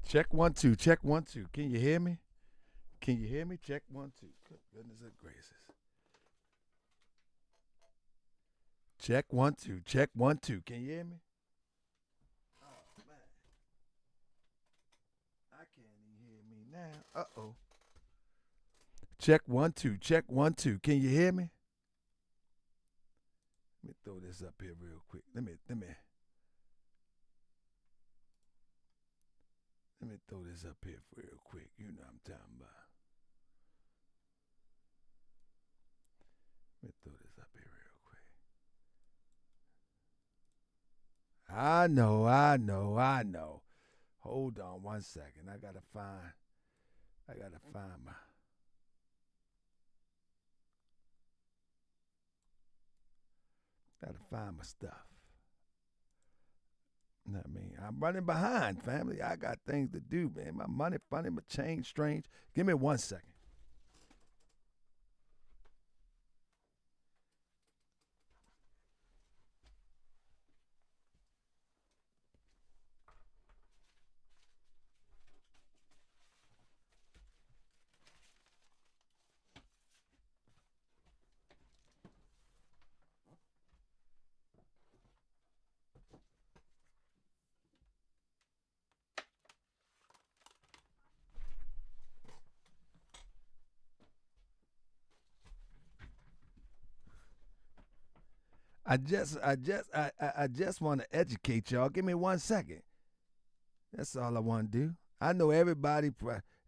Check 1 2. Check 1 2. Can you hear me? Can you hear me? Check 1 2. Good goodness gracious. Check 1 2. Check 1 2. Can you hear me? Oh man, I can't even hear me now. Uh-oh. Check 1 2. Check 1 2. Can you hear me? Let me throw this up here real quick. Let me throw this up here real quick. You know what I'm talking about. Let me throw this up here real quick. I know. Hold on 1 second. I gotta find my stuff. You know what I mean? I'm running behind, family. I got things to do, man. My money funny, my change strange. Give me 1 second. I just want to educate y'all. Give me 1 second. That's all I want to do. I know everybody.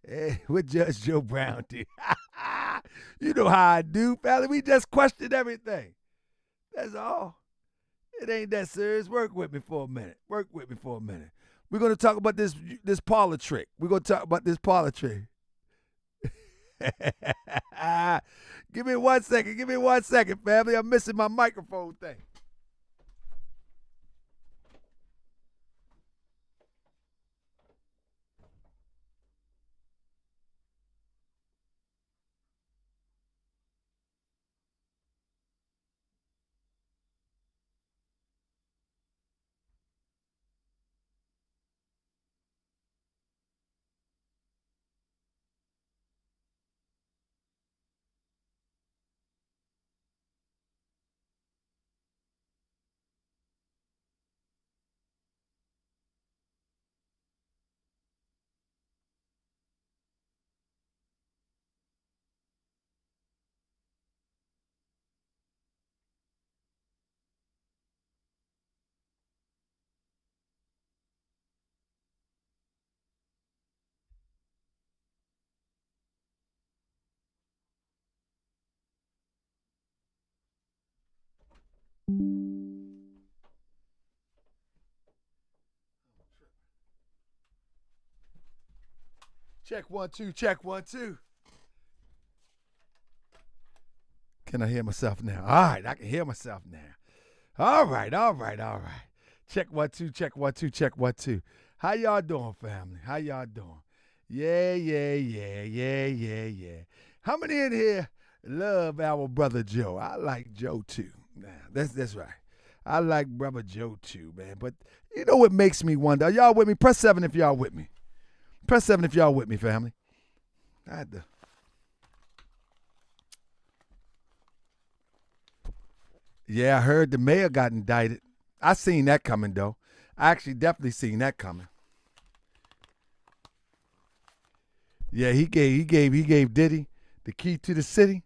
Hey, what Judge Joe Brown do? You know how I do, family. We just question everything. That's all. It ain't that serious. Work with me for a minute. We're gonna talk about this parlor trick. We're gonna talk about this parlor trick. Give me 1 second. Give me 1 second, family. I'm missing my microphone thing. Check 1 2. Check 1 2. Can I hear myself now? All right, I can hear myself now. All right. Check 1 2. Check 1 2. Check 1 2. How y'all doing, family? How y'all doing? Yeah. How many in here love our brother Joe? I like Joe too. Nah, that's right. I like brother Joe too, man. But you know what makes me wonder? Are y'all with me? Press 7 if y'all with me. Press 7 if y'all with me, family. I had to. Yeah, I heard the mayor got indicted. I seen that coming though. I actually definitely seen that coming. Yeah, he gave Diddy the key to the city.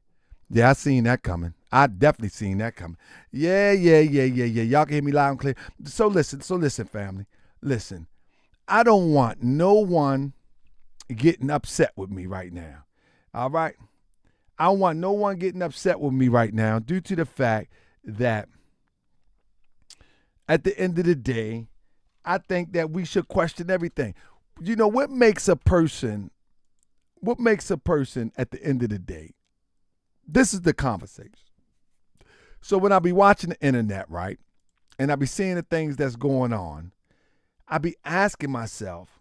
Yeah, I seen that coming. I definitely seen that coming. Yeah. Y'all can hear me loud and clear. So listen, family. Listen. I don't want no one getting upset with me right now. All right? I don't want no one getting upset with me right now due to the fact that at the end of the day, I think that we should question everything. You know, what makes a person at the end of the day? This is the conversation. So when I be watching the internet, right, and I be seeing the things that's going on, I be asking myself,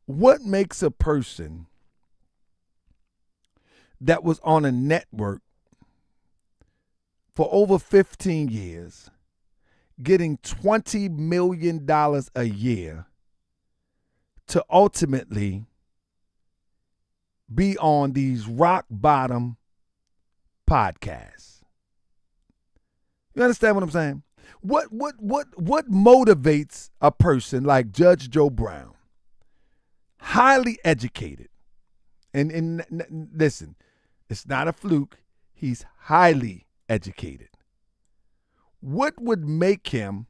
what makes a person that was on a network for over 15 years getting $20 million a year to ultimately be on these rock bottom podcasts. You understand what I'm saying? What motivates a person like Judge Joe Brown, highly educated, and listen, it's not a fluke. He's highly educated. What would make him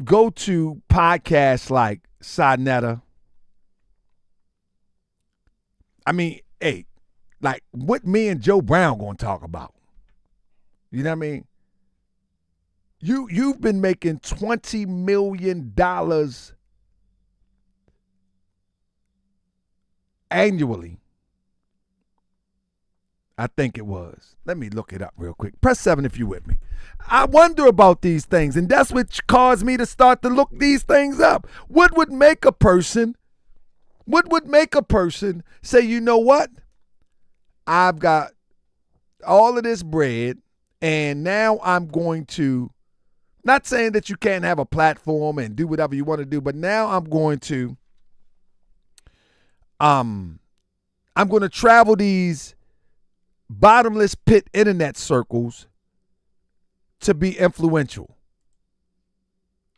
go to podcasts like Slander? I mean, hey, like what me and Joe Brown gonna talk about? You know what I mean? You've been making $20 million annually. I think it was. Let me look it up real quick. Press 7 if you're with me. I wonder about these things, and that's what caused me to start to look these things up. What would make a person say, you know what? I've got all of this bread, and now I'm going to, not saying that you can't have a platform and do whatever you want to do, but now I'm going to travel these bottomless pit internet circles to be influential.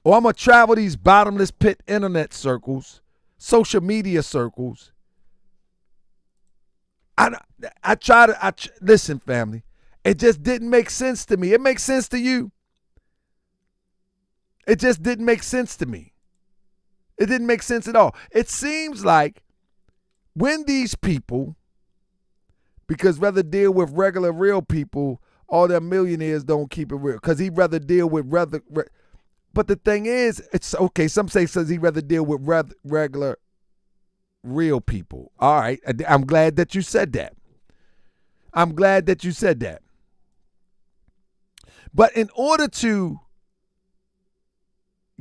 Or I'm going to travel these bottomless pit internet circles, social media circles. Listen, family, it just didn't make sense to me. It makes sense to you. It just didn't make sense to me. It didn't make sense at all. It seems like when these people, because rather deal with regular real people, all their millionaires don't keep it real. Because he'd rather deal with but the thing is, it's okay. Some says he'd rather deal with regular real people. All right. I'm glad that you said that. But in order to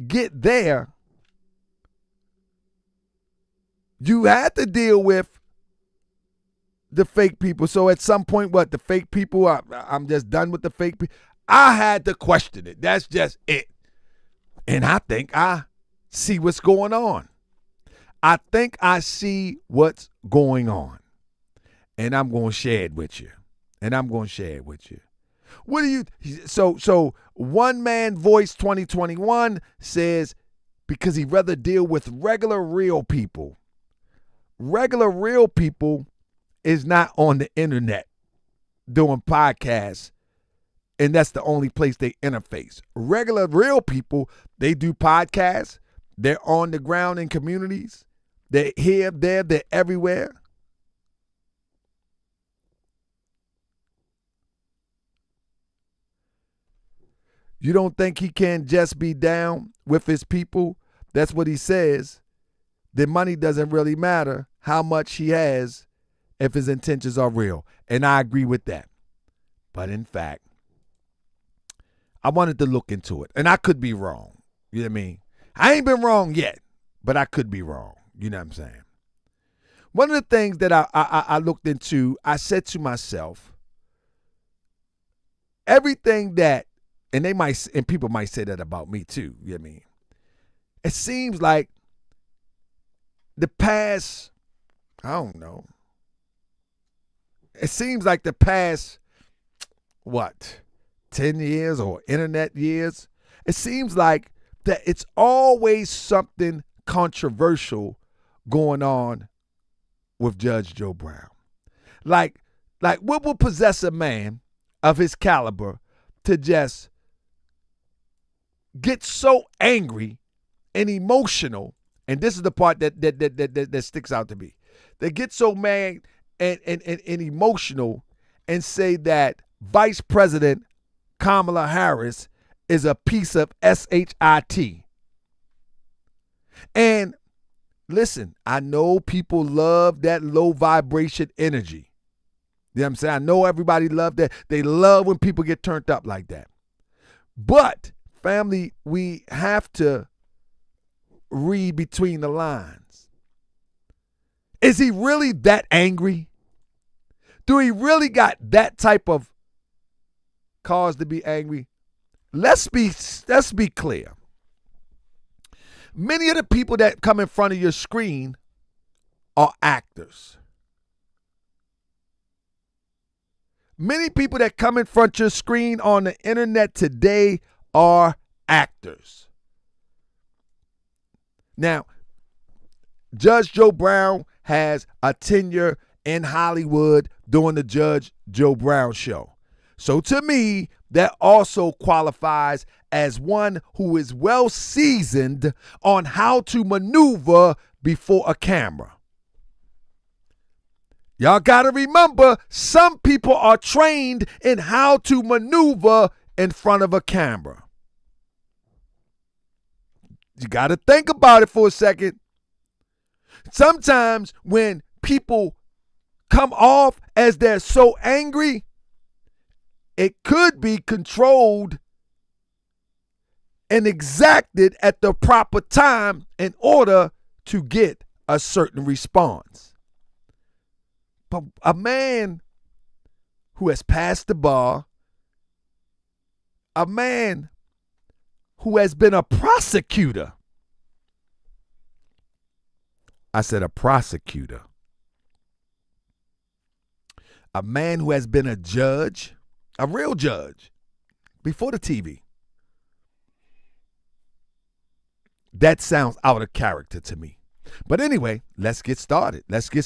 get there, you had to deal with the fake people. So at some point, the fake people, I'm just done with the fake people. I had to question it. That's just it. And I think I see what's going on. And I'm going to share it with you. What do you, so One Man Voice 2021 says, because he'd rather deal with regular real people. Regular real people is not on the internet doing podcasts, and that's the only place they interface. Regular real people, they do podcasts. They're on the ground in communities. They're here, there, they're everywhere. You don't think he can just be down with his people? That's what he says. The money doesn't really matter how much he has if his intentions are real. And I agree with that. But in fact, I wanted to look into it. And I could be wrong. You know what I mean? I ain't been wrong yet, but I could be wrong. You know what I'm saying? One of the things that I looked into, I said to myself, everything that, and people might say that about me too. You know what I mean? It seems like the past, I don't know. It seems like the past, 10 years or internet years, it seems like that it's always something controversial going on with Judge Joe Brown. Like what will possess a man of his caliber to just get so angry and emotional, and this is the part that sticks out to me. They get so mad and emotional and say that Vice President Kamala Harris is a piece of shit. And listen, I know people love that low vibration energy. You know what I'm saying? I know everybody love that. They love when people get turned up like that. But, family, we have to read between the lines. Is he really that angry? Do he really got that type of cause to be angry? Let's be clear. Many of the people that come in front of your screen are actors. Many people that come in front of your screen on the internet today are actors. Now, Judge Joe Brown has a tenure in Hollywood doing the Judge Joe Brown show. So to me, that also qualifies as one who is well seasoned on how to maneuver before a camera. Y'all got to remember, some people are trained in how to maneuver in front of a camera. You got to think about it for a second. Sometimes when people come off as they're so angry, it could be controlled and exacted at the proper time in order to get a certain response. But a man who has passed the bar, a man who has been a prosecutor. I said a prosecutor. A man who has been a judge, a real judge, before the TV. That sounds out of character to me. But anyway, let's get started. Let us get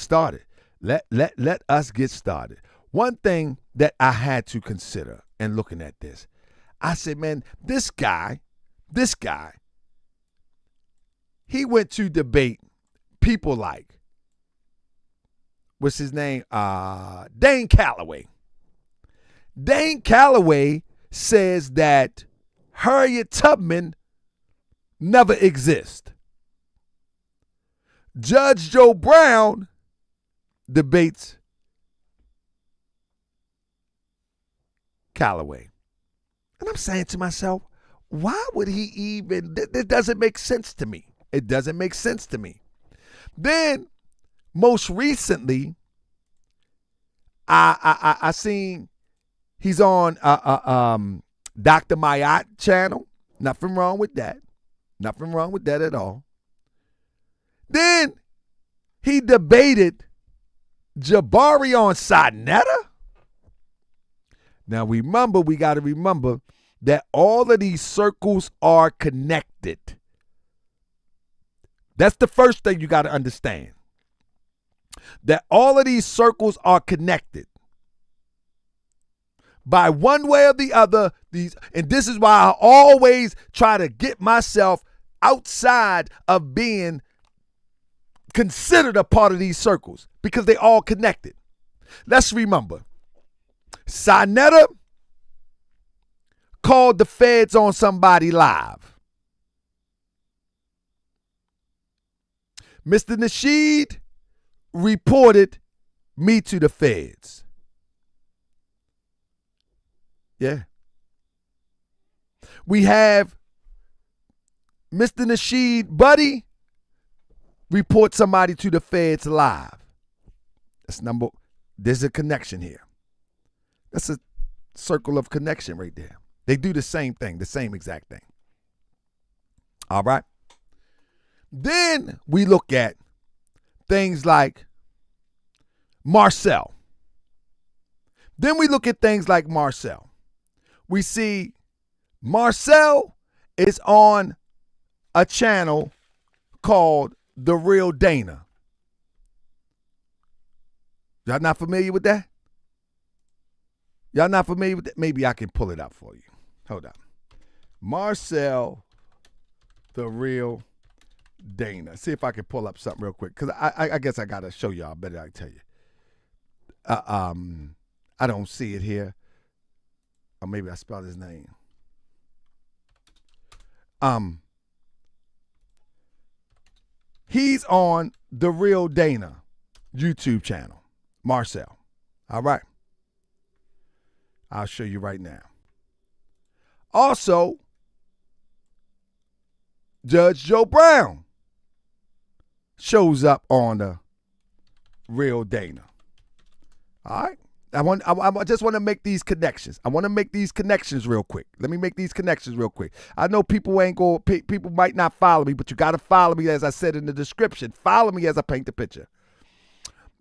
started. One thing that I had to consider in looking at this, I said, man, this guy, he went to debate people like, what's his name? Dane Calloway. Dane Calloway says that Harriet Tubman never exists. Judge Joe Brown debates Calloway. And I'm saying to myself, why would he even, that doesn't make sense to me. It doesn't make sense to me. Then, most recently, I seen he's on Dr. Mayat channel. Nothing wrong with that. Nothing wrong with that at all. Then he debated Jabari on Slander. Now we got to remember that all of these circles are connected. That's the first thing you got to understand. That all of these circles are connected. By one way or the other, and this is why I always try to get myself outside of being considered a part of these circles, because they all connected. Let's remember, Slander called the feds on somebody live. Mr. Nasheed reported me to the feds. Yeah. We have Mr. Nasheed Buddy report somebody to the feds live. There's a connection here. That's a circle of connection right there. They do the same thing, the same exact thing. All right. Then we look at things like Marcel. We see Marcel is on a channel called The Real Dana. Y'all not familiar with that? Y'all not familiar with that? Maybe I can pull it up for you. Hold on. Marcel, The Real Dana. See if I can pull up something real quick, because I guess I got to show y'all better. I tell you. I don't see it here. Or maybe I spelled his name. He's on The Real Dana YouTube channel. Marcel. All right. I'll show you right now. Also, Judge Joe Brown shows up on The Real Dana. All right. I just want to make these connections. I want to make these connections real quick. Let me make these connections real quick. I know people people might not follow me, but you got to follow me as I said in the description. Follow me as I paint the picture.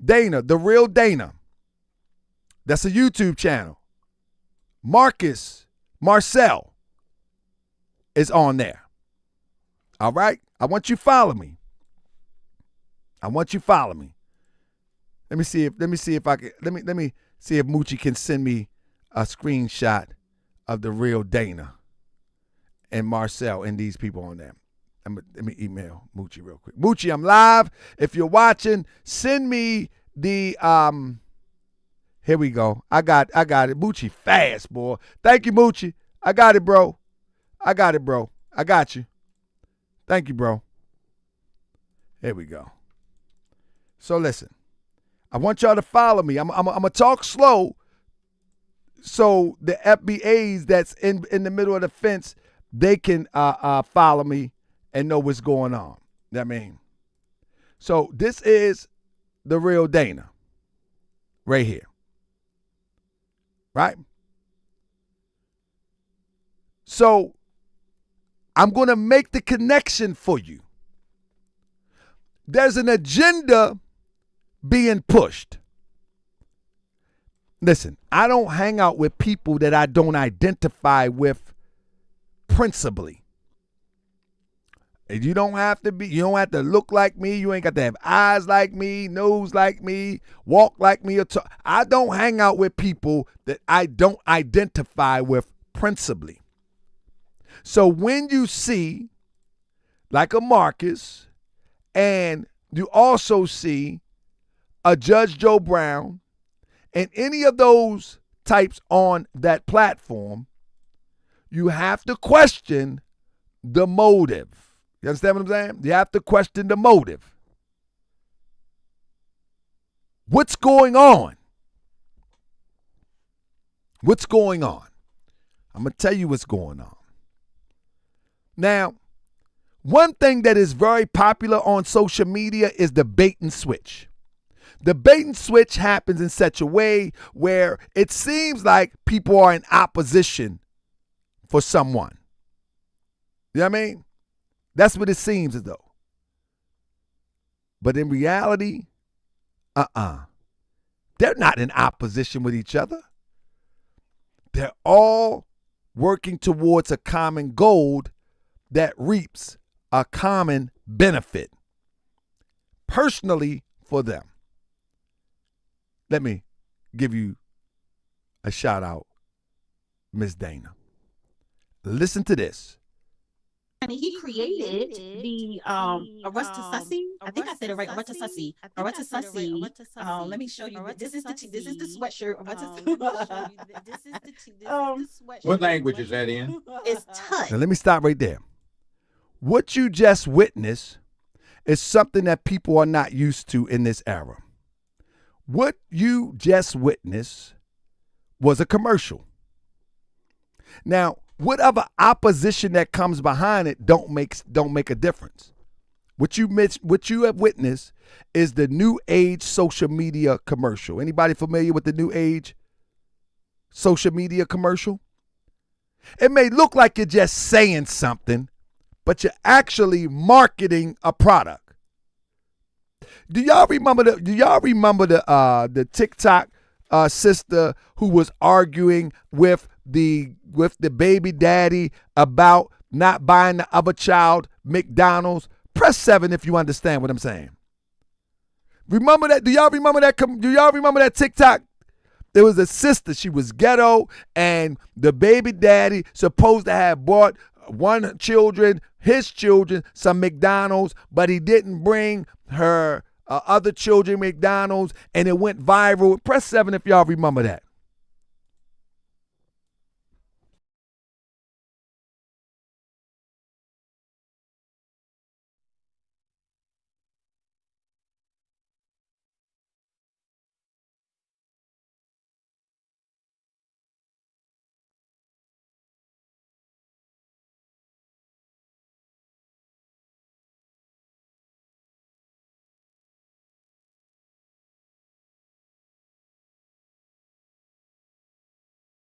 Dana, the real Dana. That's a YouTube channel. Marcel is on there. All right? I want you to follow me. Let me see if I can let me see if Moochie can send me a screenshot of the real Dana and Marcel and these people on there. Let me email Moochie real quick. Moochie, I'm live. If you're watching, send me the here we go. I got it. Moochie fast, boy. Thank you, Moochie. I got it, bro. I got you. Thank you, bro. Here we go. So listen. I want y'all to follow me. I'm gonna talk slow so the FBAs that's in the middle of the fence, they can follow me and know what's going on. You know what I mean? So this is the real Dana right here. Right? So I'm going to make the connection for you. There's an agenda being pushed. Listen, I don't hang out with people that I don't identify with principally. You don't have to look like me. You ain't got to have eyes like me, nose like me, walk like me. I don't hang out with people that I don't identify with principally. So when you see like a Marcus, and you also see a Judge Joe Brown, and any of those types on that platform, you have to question the motive. You understand what I'm saying? You have to question the motive. What's going on? What's going on? I'm going to tell you what's going on. Now, one thing that is very popular on social media is the bait and switch. The bait and switch happens in such a way where it seems like people are in opposition for someone. You know what I mean? That's what it seems as though. But in reality, they're not in opposition with each other. They're all working towards a common goal that reaps a common benefit personally for them. Let me give you a shout out, Miss Dana. Listen to this. And he created the Arrest to Sussy. I think I said it right. Arrest to Sussy. Arrest to Sussy. Let me show you. This is the sweatshirt. What language is that in? It's touch. Now let me stop right there. What you just witnessed is something that people are not used to in this era. What you just witnessed was a commercial. Now, whatever opposition that comes behind it don't make a difference. What you have witnessed is the new age social media commercial. Anybody familiar with the new age social media commercial? It may look like you're just saying something, but you're actually marketing a product. Do y'all remember the TikTok sister who was arguing with the baby daddy about not buying the other child McDonald's? Press 7 if you understand what I'm saying. Remember that? Do y'all remember that TikTok? There was a sister, she was ghetto, and the baby daddy supposed to have bought his children, some McDonald's, but he didn't bring her other children McDonald's, and it went viral. Press 7 if y'all remember that.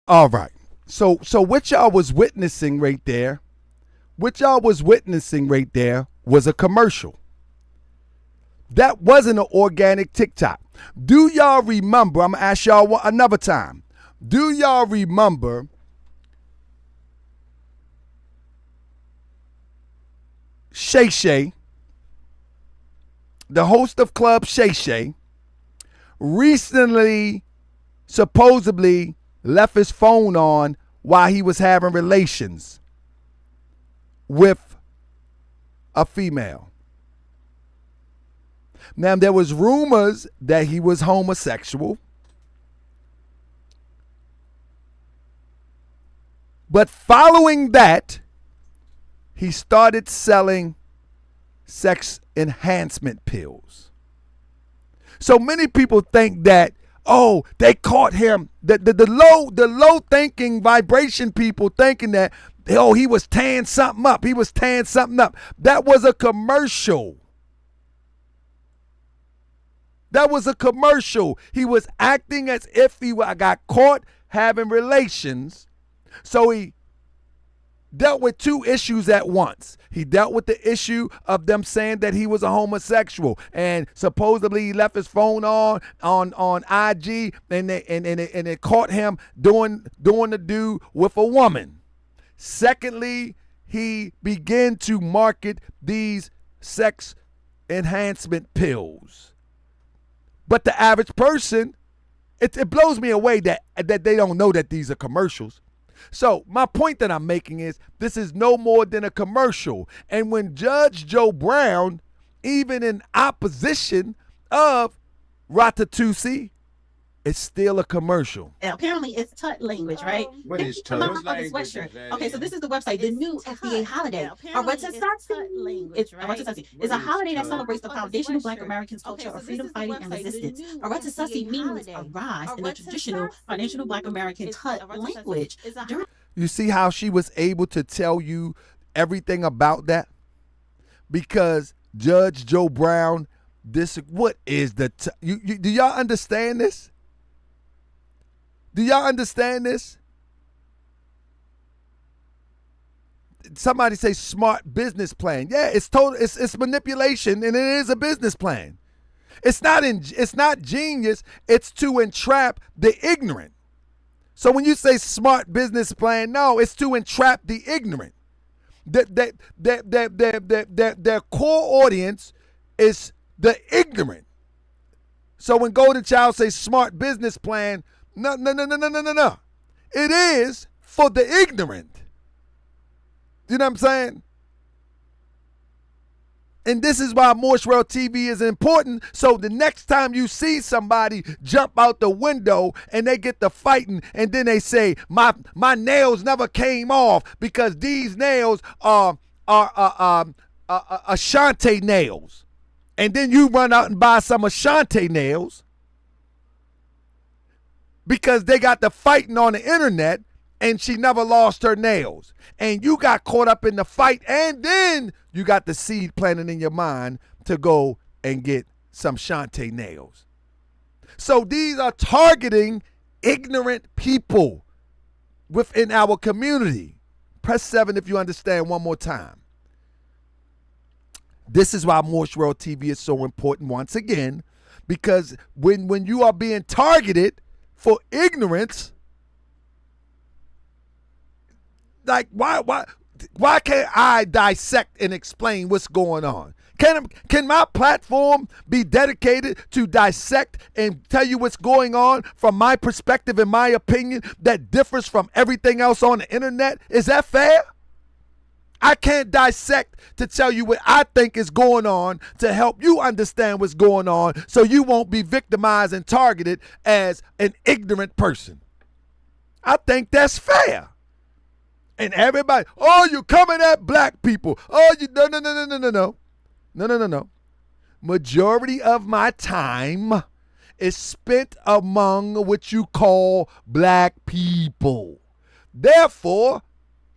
All right. So what y'all was witnessing right there, was a commercial. That wasn't an organic TikTok. Do y'all remember, I'm going to ask y'all another time. Do y'all remember Shay Shay, the host of Club Shay Shay, recently supposedly left his phone on while he was having relations with a female. Now, there was rumors that he was homosexual, but following that, he started selling sex enhancement pills. So many people think that, oh, they caught him. The low thinking vibration people thinking that, oh, he was tearing something up. That was a commercial. He was acting as if he got caught having relations. So he dealt with two issues at once. He dealt with the issue of them saying that he was a homosexual, and supposedly he left his phone on IG, and it caught him doing the do with a woman. Secondly, he began to market these sex enhancement pills. But the average person, it blows me away that they don't know that these are commercials. So my point that I'm making is this is no more than a commercial. And when Judge Joe Brown, even in opposition of Ratatouille, it's still a commercial. Apparently, it's tut language, right? What is tut? What language? Okay, so this is the website. The new FBA holiday, Arwettasasi, is a holiday that celebrates the foundational Black Americans' culture of freedom fighting and resistance. Arwettasasi means a rise in the traditional foundational Black American tut language. You see how she was able to tell you everything about that? Because Judge Joe Brown, what is the do y'all understand this? Do y'all understand this? Somebody say smart business plan. Yeah, it's total. It's manipulation, and it is a business plan. It's not genius. It's to entrap the ignorant. So when you say smart business plan, no, it's to entrap the ignorant. Their core audience is the ignorant. So when Golden Child says smart business plan, no. It is for the ignorant. You know what I'm saying? And this is why Moorish World TV is important. So the next time you see somebody jump out the window and they get to fighting, and then they say, my nails never came off because these nails are Ashanti nails. And then you run out and buy some Ashanti nails because they got the fighting on the internet and she never lost her nails. And you got caught up in the fight, and then you got the seed planted in your mind to go and get some Shantae nails. So these are targeting ignorant people within our community. Press 7 if you understand one more time. This is why Moorish World TV is so important once again, because when you are being targeted for ignorance, like why can't I dissect and explain what's going on? Can my platform be dedicated to dissect and tell you what's going on from my perspective and my opinion that differs from everything else on the internet? Is that fair? I can't dissect to tell you what I think is going on to help you understand what's going on so you won't be victimized and targeted as an ignorant person. I think that's fair. And everybody, oh, you coming at black people. Oh, you no. Majority of my time is spent among what you call black people. Therefore,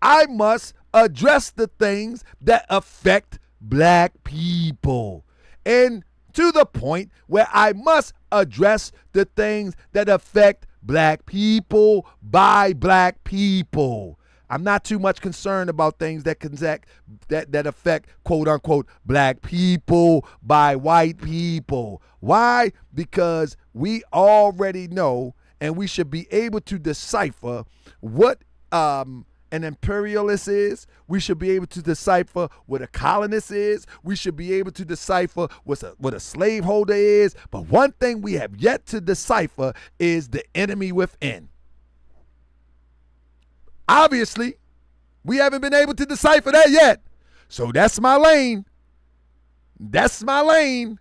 I must address the things that affect black people. And to the point where I must address the things that affect black people by black people. I'm not too much concerned about things that affect, quote unquote, black people by white people. Why? Because we already know, and we should be able to decipher what an imperialist is. We should be able to decipher what a colonist is. We should be able to decipher what a slaveholder is. But one thing we have yet to decipher is the enemy within. Obviously, we haven't been able to decipher that yet. So that's my lane. That's my lane,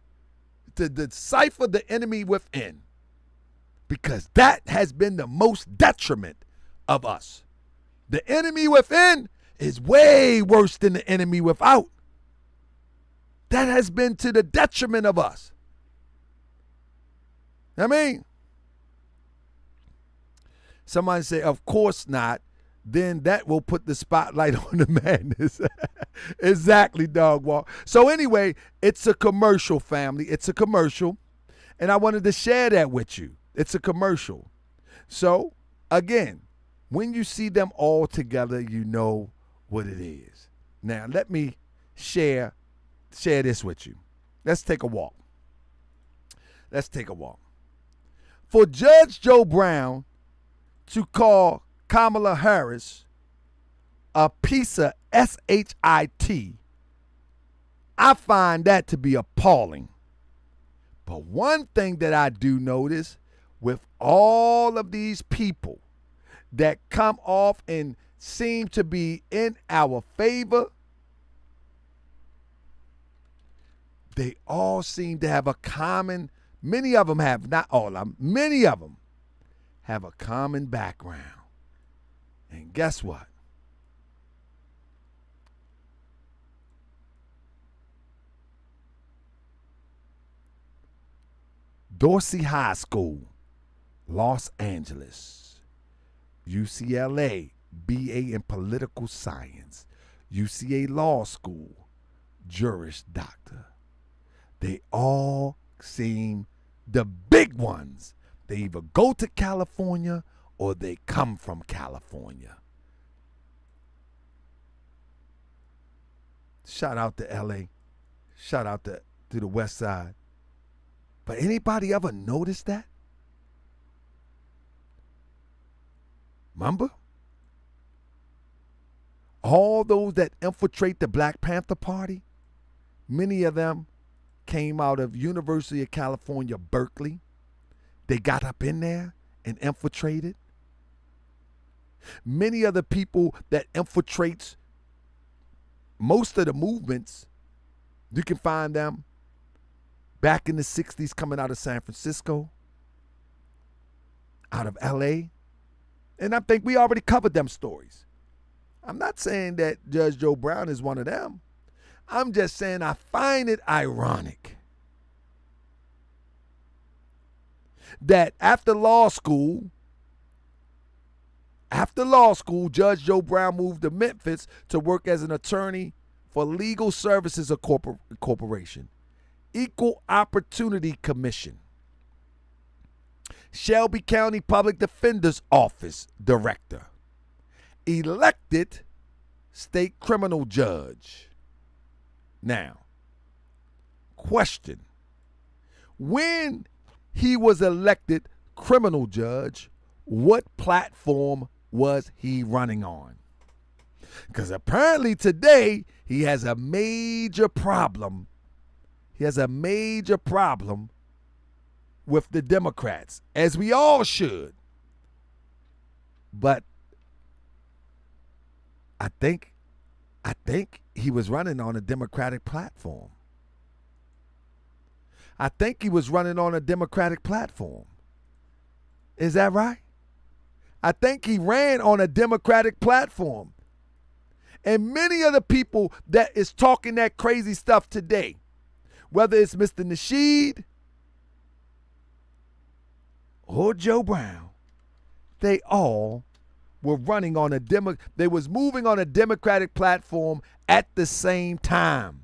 to decipher the enemy within. Because that has been the most detriment of us. The enemy within is way worse than the enemy without. That has been to the detriment of us. I mean, somebody say, of course not. Then that will put the spotlight on the madness. Exactly, dog walk. So anyway, it's a commercial, family. It's a commercial. And I wanted to share that with you. It's a commercial. So, again, when you see them all together, you know what it is. Now, let me share this with you. Let's take a walk. Let's take a walk. For Judge Joe Brown to call Kamala Harris a piece of shit, I find that to be appalling. But one thing that I do notice with all of these people that come off and seem to be in our favor, they all seem to have a common, many of them have, not all of them, many of them have a common background. And guess what? Dorsey High School, Los Angeles. UCLA, BA in Political Science. UCA Law School, Juris Doctor. They all seem the big ones. They either go to California or they come from California. Shout out to LA. Shout out to the West Side. But anybody ever notice that? Remember? All those that infiltrate the Black Panther Party, many of them came out of University of California, Berkeley. They got up in there and infiltrated. Many of the people that infiltrates most of the movements, you can find them back in the 60s coming out of San Francisco, out of LA. And I think we already covered them stories. I'm not saying that Judge Joe Brown is one of them. I'm just saying I find it ironic that after law school, Judge Joe Brown moved to Memphis to work as an attorney for Legal Services Corporation, Equal Opportunity Commission, Shelby County Public Defender's Office Director, elected state criminal judge. Now, question. When he was elected criminal judge, what platform was he running on? Because apparently today he has a major problem. He has a major problem with the Democrats, as we all should. But I think he was running on a Democratic platform. I think he was running on a Democratic platform. Is that right? I think he ran on a Democratic platform. And many of the people that is talking that crazy stuff today, whether it's Mr. Nasheed or Joe Brown, they all were running on they was moving on a Democratic platform at the same time.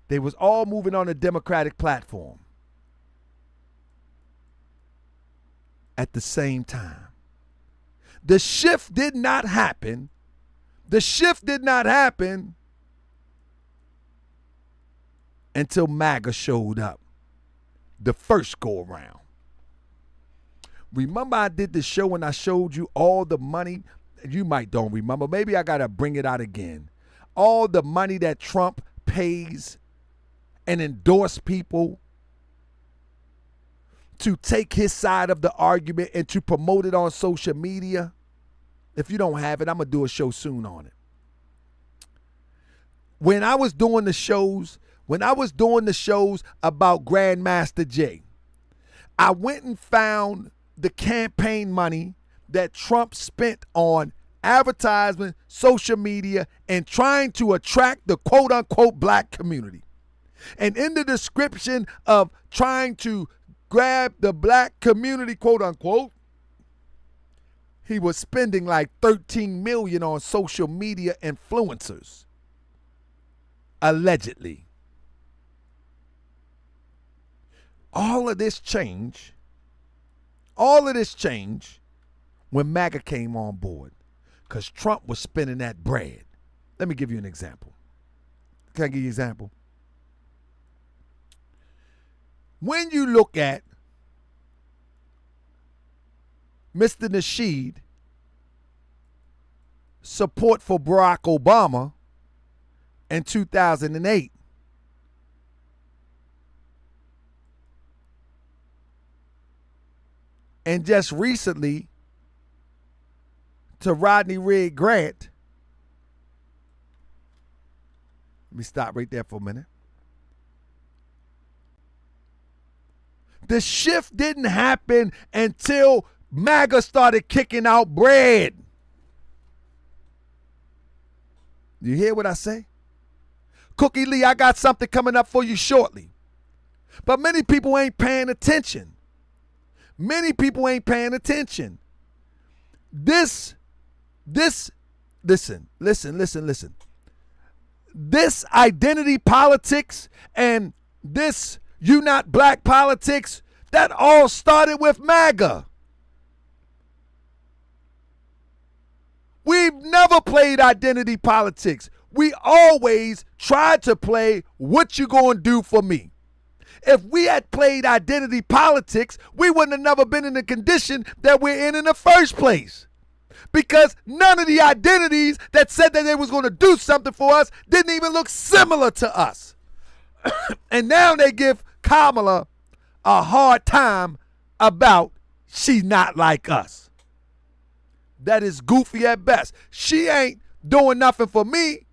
They was all moving on a Democratic platform. at the same time. The shift did not happen. The shift did not happen until MAGA showed up the first go around. Remember I did the show and I showed you all the money? You might don't remember. Maybe I got to bring it out again. All the money that Trump pays and endorse people to take his side of the argument and to promote it on social media. If you don't have it, I'm going to do a show soon on it. When I was doing the shows about Grandmaster Jay, I went and found the campaign money that Trump spent on advertisement, social media, and trying to attract the quote-unquote black community. And in the description of trying to grab the black community, quote-unquote, he was spending like $13 million on social media influencers, allegedly. All of this changed when MAGA came on board, because Trump was spending that bread. Let me give you an example. Can I give you an example? When you look at Mr. Nasheed support for Barack Obama in 2008, and just recently to Rodney Reed Grant. Let me stop right there for a minute. The shift didn't happen until MAGA started kicking out bread. You hear what I say? Cookie Lee, I got something coming up for you shortly. But many people ain't paying attention. Many people ain't paying attention. Listen. This identity politics and this you not black politics, that all started with MAGA. We've never played identity politics. We always tried to play what you gonna do for me. If we had played identity politics, we wouldn't have never been in the condition that we're in the first place. Because none of the identities that said that they was going to do something for us didn't even look similar to us. And now they give Kamala a hard time about she not like us. That is goofy at best. She ain't doing nothing for me,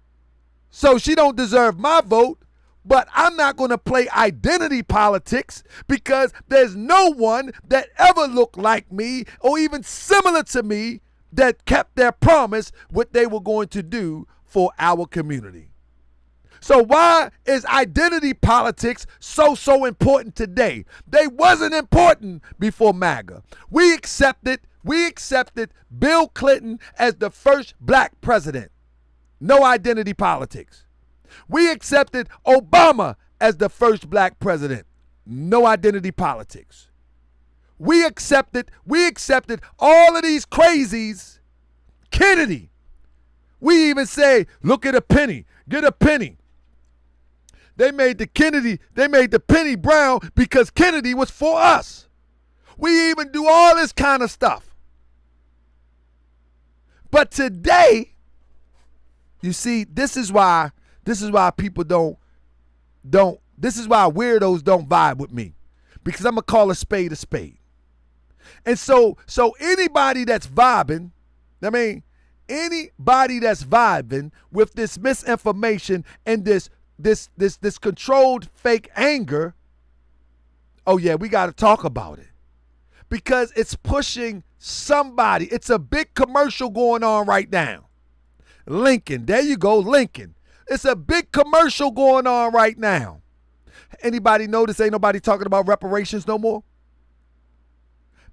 so she don't deserve my vote. But I'm not going to play identity politics because there's no one that ever looked like me or even similar to me that kept their promise what they were going to do for our community. So why is identity politics so important today? They wasn't important before MAGA. We accepted Bill Clinton as the first black president. No identity politics. We accepted Obama as the first black president. No identity politics. We accepted all of these crazies. Kennedy. We even say, look at a penny, get a penny. They made the penny brown because Kennedy was for us. We even do all this kind of stuff. But today, you see, this is why people don't, this is why weirdos don't vibe with me. Because I'm going to call a spade a spade. And so anybody that's vibing, anybody that's vibing with this misinformation and this controlled fake anger, oh yeah, we got to talk about it. Because it's pushing somebody. It's a big commercial going on right now. Lincoln, there you go, Lincoln. It's a big commercial going on right now. Anybody notice ain't nobody talking about reparations no more?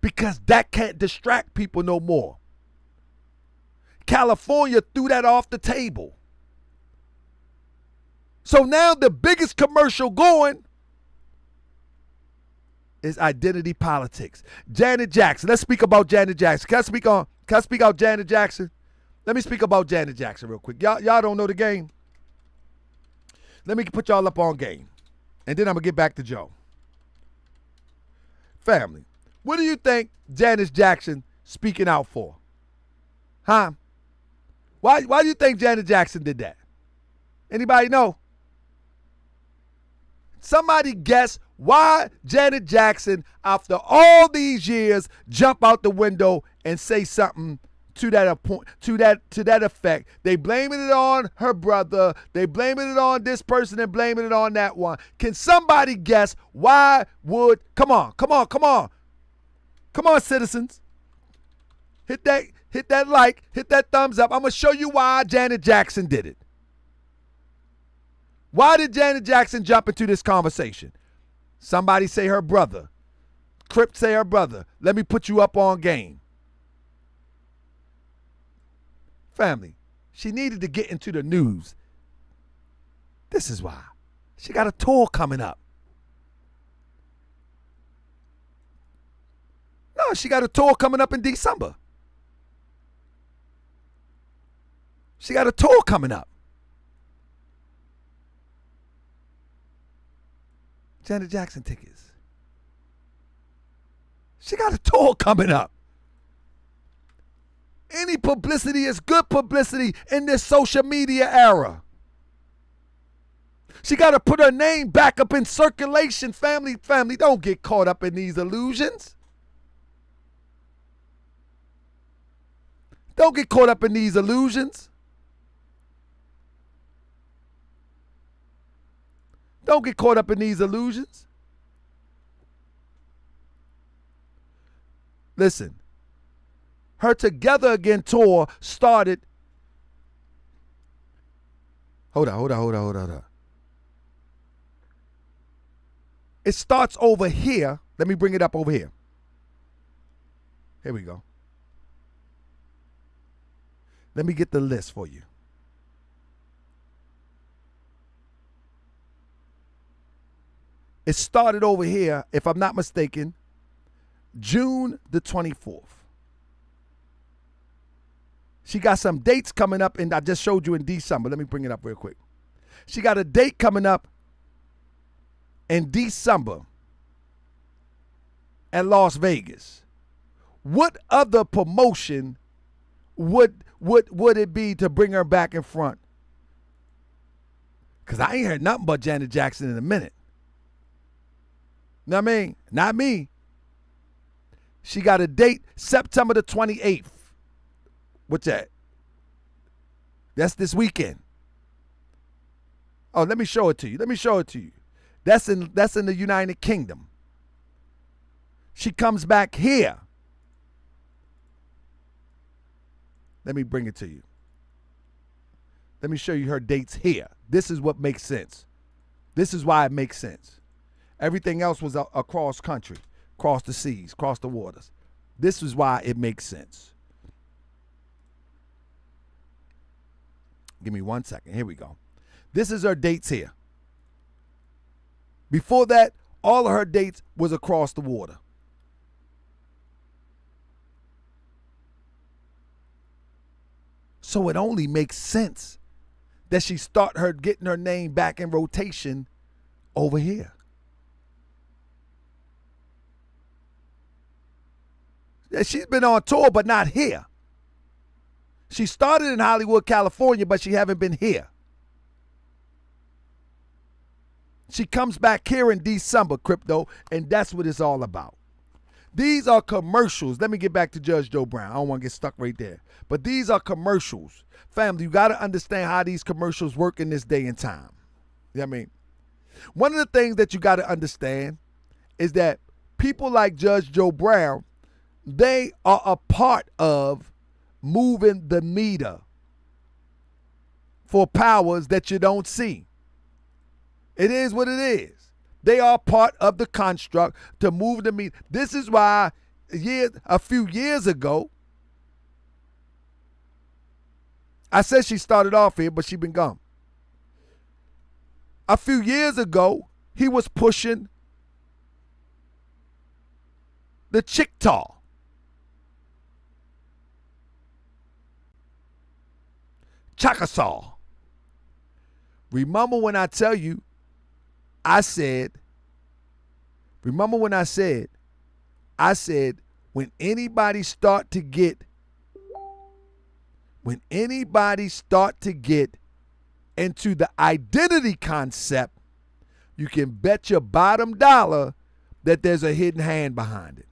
Because that can't distract people no more. California threw that off the table. So now the biggest commercial going is identity politics. Janet Jackson. Let's speak about Janet Jackson. Can I speak out Janet Jackson? Let me speak about Janet Jackson real quick. Y'all don't know the game? Let me put y'all up on game. And then I'm going to get back to Joe. Family, what do you think Janet Jackson speaking out for? Huh? Why do you think Janet Jackson did that? Anybody know? Somebody guess why Janet Jackson, after all these years, jump out the window and say something to that effect. They blaming it on her brother. They blaming it on this person and blaming it on that one. Can somebody guess why would, come on, citizens. Hit that like, hit that thumbs up. I'm going to show you why Janet Jackson did it. Why did Janet Jackson jump into this conversation? Somebody say her brother. Crip say her brother. Let me put you up on game. Family, she needed to get into the news. This is why. She got a tour coming up. No, she got a tour coming up in December. She got a tour coming up. Janet Jackson tickets. She got a tour coming up. Any publicity is good publicity in this social media era. She got to put her name back up in circulation. Family, don't get caught up in these illusions. Don't get caught up in these illusions. Don't get caught up in these illusions. Listen, her Together Again tour started. Hold on. It starts over here. Let me bring it up over here. Here we go. Let me get the list for you. It started over here, if I'm not mistaken, June the 24th. She got some dates coming up, and I just showed you in December. Let me bring it up real quick. She got a date coming up in December at Las Vegas. What other promotion would it be to bring her back in front? Because I ain't heard nothing but Janet Jackson in a minute. Know what I mean? Not me. She got a date September the 28th. What's that? That's this weekend. Oh, let me show it to you. That's in the United Kingdom. She comes back here. Let me bring it to you. Let me show you her dates here. This is what makes sense. This is why it makes sense. Everything else was across country, across the seas, across the waters. This is why it makes sense. Give me 1 second. Here we go. This is her dates here. Before that, all of her dates was across the water. So it only makes sense that she start her getting her name back in rotation over here. She's been on tour, but not here. She started in Hollywood, California, but she haven't been here. She comes back here in December, Crypto, and that's what it's all about. These are commercials. Let me get back to Judge Joe Brown. I don't want to get stuck right there. But these are commercials. Family, you got to understand how these commercials work in this day and time. You know what I mean? One of the things that you got to understand is that people like Judge Joe Brown, they are a part of moving the meter for powers that you don't see. It is what it is. They are part of the construct to move the meter. This is why a few years ago, I said she started off here, but she been gone. A few years ago, he was pushing the Chickasaw. Chickasaw. Remember when I tell you, remember when I said, when anybody start to get into the identity concept, you can bet your bottom dollar that there's a hidden hand behind it.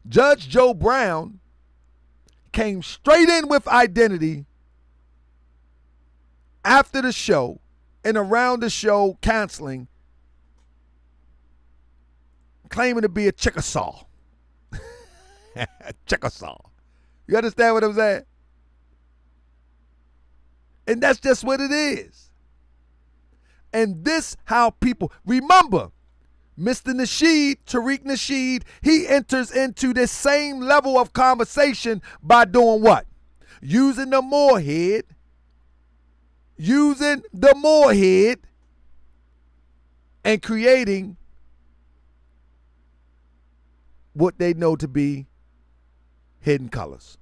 Judge Joe Brown came straight in with identity after the show and around the show canceling, claiming to be a Chickasaw. Chickasaw. You understand what I'm saying? And that's just what it is. And this how people, remember, Mr. Nasheed, Tariq Nasheed, he enters into this same level of conversation by doing what? Using the Moorhead and creating what they know to be hidden colors.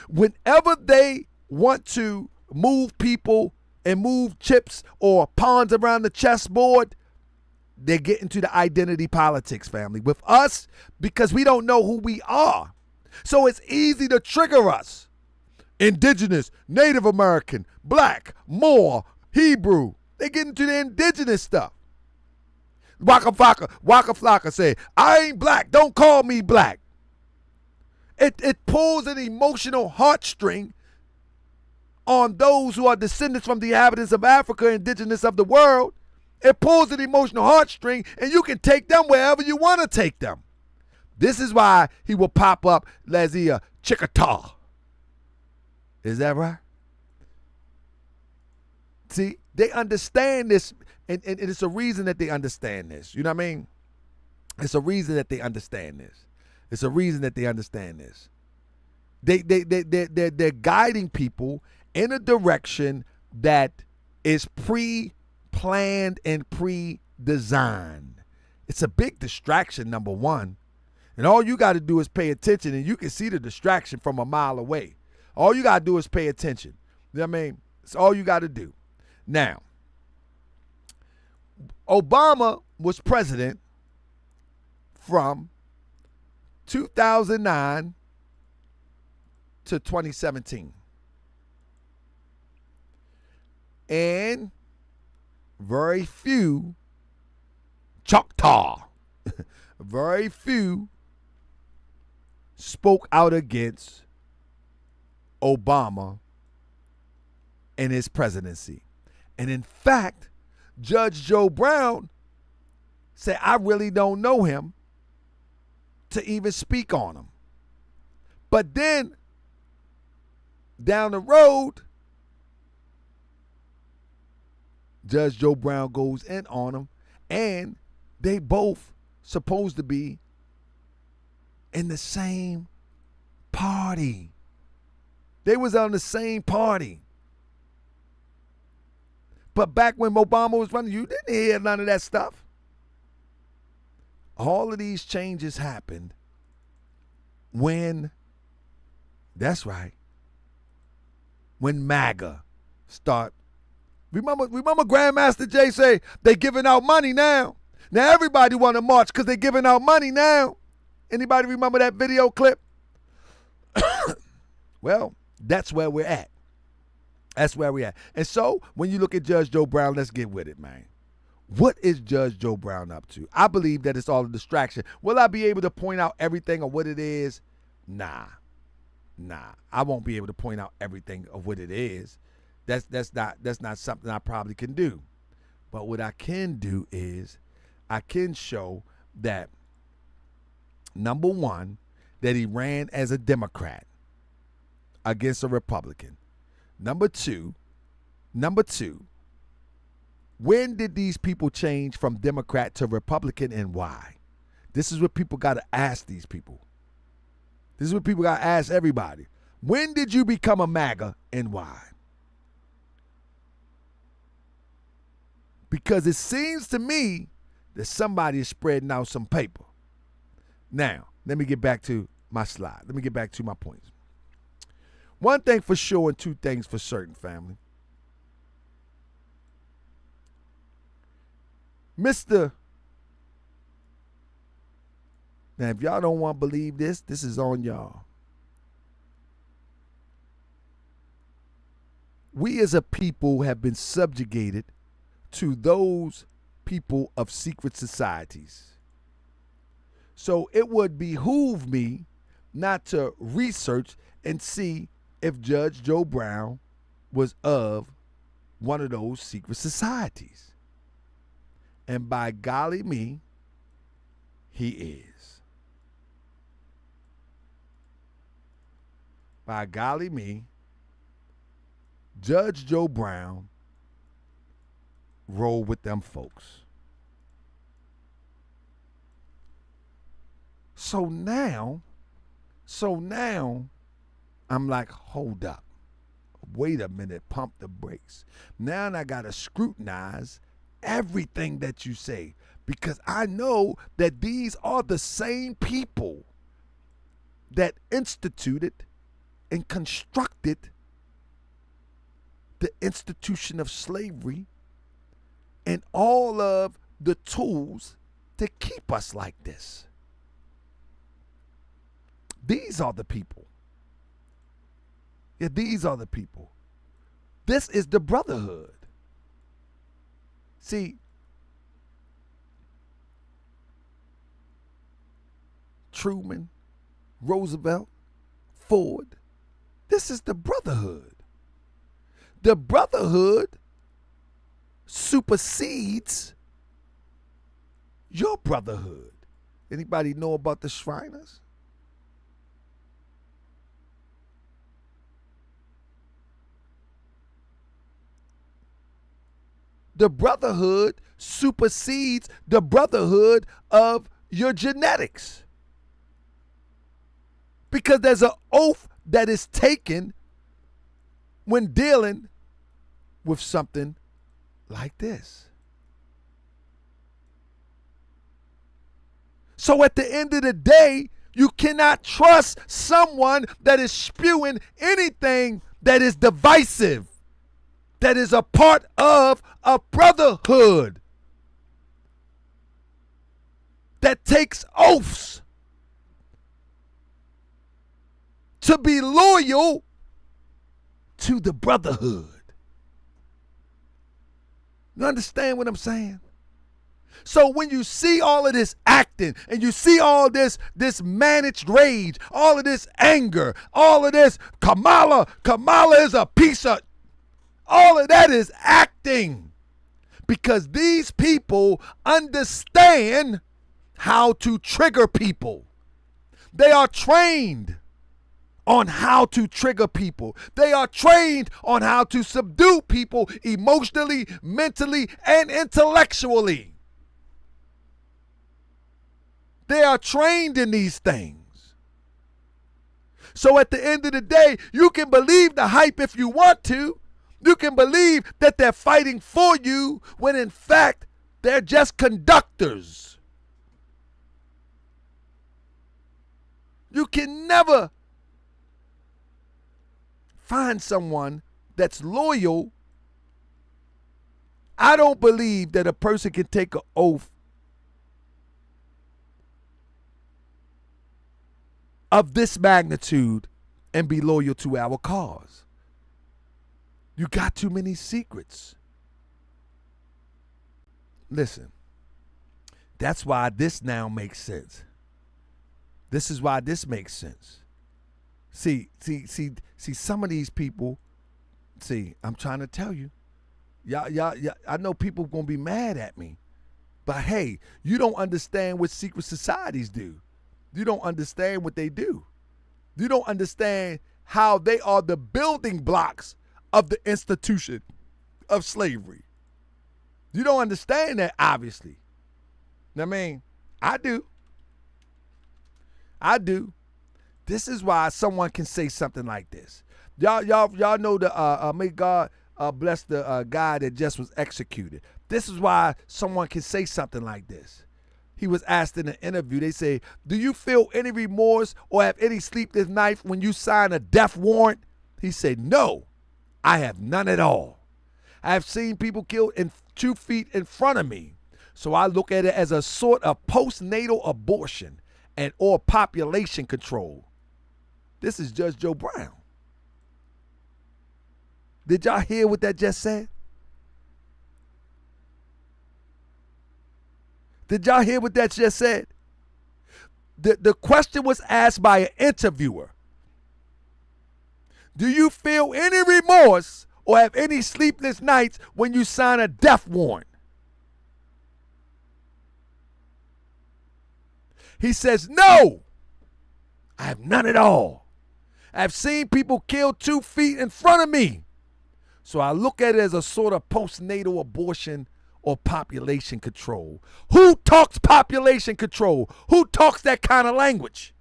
Whenever they want to move people and move chips or pawns around the chessboard, they get into the identity politics, family. With us, because we don't know who we are. So it's easy to trigger us. Indigenous, Native American, Black, Moor, Hebrew. They get into the indigenous stuff. Waka Flocka say, I ain't black, don't call me black. It pulls an emotional heartstring on those who are descendants from the inhabitants of Africa, indigenous of the world. It pulls an emotional heartstring, and you can take them wherever you want to take them. This is why he will pop up as a Chickasaw. Is that right? See, they understand this, and it's a reason that they understand this. You know what I mean? It's a reason that they understand this. It's a reason that they understand this. They're guiding people in a direction that is pre-planned and pre-designed. It's a big distraction, number one. And all you got to do is pay attention, and you can see the distraction from a mile away. All you got to do is pay attention. You know what I mean? It's all you got to do. Now, Obama was president from 2009 to 2017. And very few Choctaw, very few spoke out against Obama and his presidency. And in fact, Judge Joe Brown said, I really don't know him to even speak on him. But then down the road, Judge Joe Brown goes in on him, and they both supposed to be in the same party. They was on the same party. But back when Obama was running, you didn't hear none of that stuff. All of these changes happened when, that's right, when MAGA start. Remember Grandmaster Jay say, they giving out money now. Now everybody want to march because they giving out money now. Anybody remember that video clip? Well, that's where we're at. That's where we're at. And so when you look at Judge Joe Brown, let's get with it, man. What is Judge Joe Brown up to? I believe that it's all a distraction. Will I be able to point out everything of what it is? Nah. I won't be able to point out everything of what it is. That's not something I probably can do. But what I can do is I can show that, number one, that he ran as a Democrat against a Republican. Number two, when did these people change from Democrat to Republican and why? This is what people got to ask these people. This is what people got to ask everybody. When did you become a MAGA and why? Because it seems to me that somebody is spreading out some paper. Now, let me get back to my slide. Let me get back to my points. One thing for sure and two things for certain, family. Now, if y'all don't want to believe this, this is on y'all. We as a people have been subjugated to those people of secret societies. So it would behoove me not to research and see if Judge Joe Brown was of one of those secret societies. And by golly me, he is. By golly me, Judge Joe Brown rolled with them folks. So now, I'm like, hold up. Wait a minute, pump the brakes. Now I got to scrutinize everything that you say, because I know that these are the same people that instituted and constructed the institution of slavery and all of the tools to keep us like this. These are the people. Yeah, these are the people. This is the brotherhood. See, Truman, Roosevelt, Ford, this is the brotherhood. The brotherhood supersedes your brotherhood. Anybody know about the Shriners? The brotherhood supersedes the brotherhood of your genetics. Because there's an oath that is taken when dealing with something like this. So at the end of the day, you cannot trust someone that is spewing anything that is divisive, that is a part of a brotherhood, that takes oaths to be loyal to the brotherhood. You understand what I'm saying? So when you see all of this acting and you see all this managed rage, all of this anger, all of this Kamala is a piece of, all of that is acting, because these people understand how to trigger people. They are trained on how to trigger people. They are trained on how to subdue people emotionally, mentally, and intellectually. They are trained in these things. So at the end of the day, you can believe the hype if you want to. You can believe that they're fighting for you when in fact they're just conductors. You can never find someone that's loyal. I don't believe that a person can take an oath of this magnitude and be loyal to our cause. You got too many secrets. Listen, that's why this now makes sense. This is why this makes sense. See, some of these people, I'm trying to tell you, y'all, I know people gonna be mad at me, but hey, you don't understand what secret societies do. You don't understand what they do. You don't understand how they are the building blocks of the institution of slavery. You don't understand that, obviously. I mean, I do. This is why someone can say something like this. Y'all know the may God bless the guy that just was executed. This is why someone can say something like this. He was asked in an interview, they say, do you feel any remorse or have any sleepless nights when you sign a death warrant? He said, no, I have none at all. I have seen people killed 2 feet in front of me. So I look at it as a sort of postnatal abortion and or population control. This is Judge Joe Brown. Did y'all hear what that just said? Did y'all hear what that just said? The question was asked by an interviewer. Do you feel any remorse or have any sleepless nights when you sign a death warrant? He says, no, I have none at all. I've seen people killed 2 feet in front of me. So I look at it as a sort of postnatal abortion or population control. Who talks population control? Who talks that kind of language?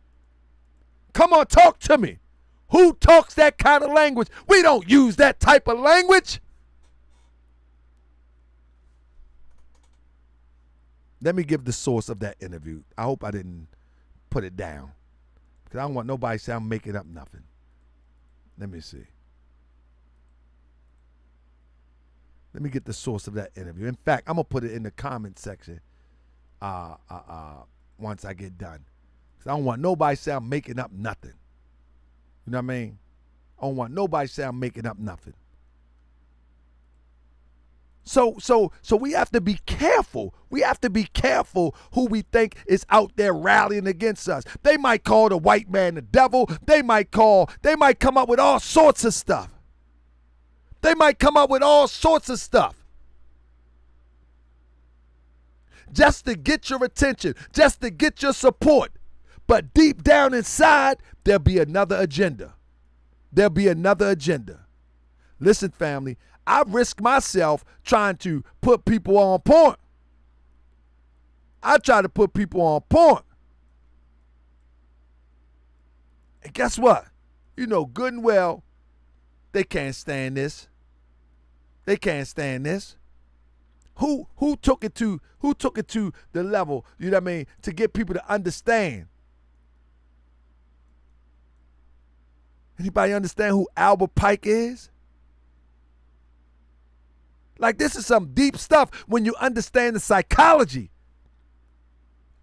Come on, talk to me. Who talks that kind of language? We don't use that type of language. Let me give the source of that interview. I hope I didn't put it down, because I don't want nobody to say I'm making up nothing. Let me see. Let me get the source of that interview. In fact, I'm going to put it in the comment section once I get done. Because I don't want nobody to say I'm making up nothing. You know what I mean? I don't want nobody to say I'm making up nothing. So we have to be careful. We have to be careful who we think is out there rallying against us. They might call the white man the devil. They might come up with all sorts of stuff. They might come up with all sorts of stuff just to get your attention, just to get your support. But deep down inside, there'll be another agenda. There'll be another agenda. Listen, family, I risk myself trying to put people on point. I try to put people on point. And guess what? You know good and well, they can't stand this. They can't stand this. Who took it to the level, you know what I mean, to get people to understand? Anybody understand who Albert Pike is? Like, this is some deep stuff when you understand the psychology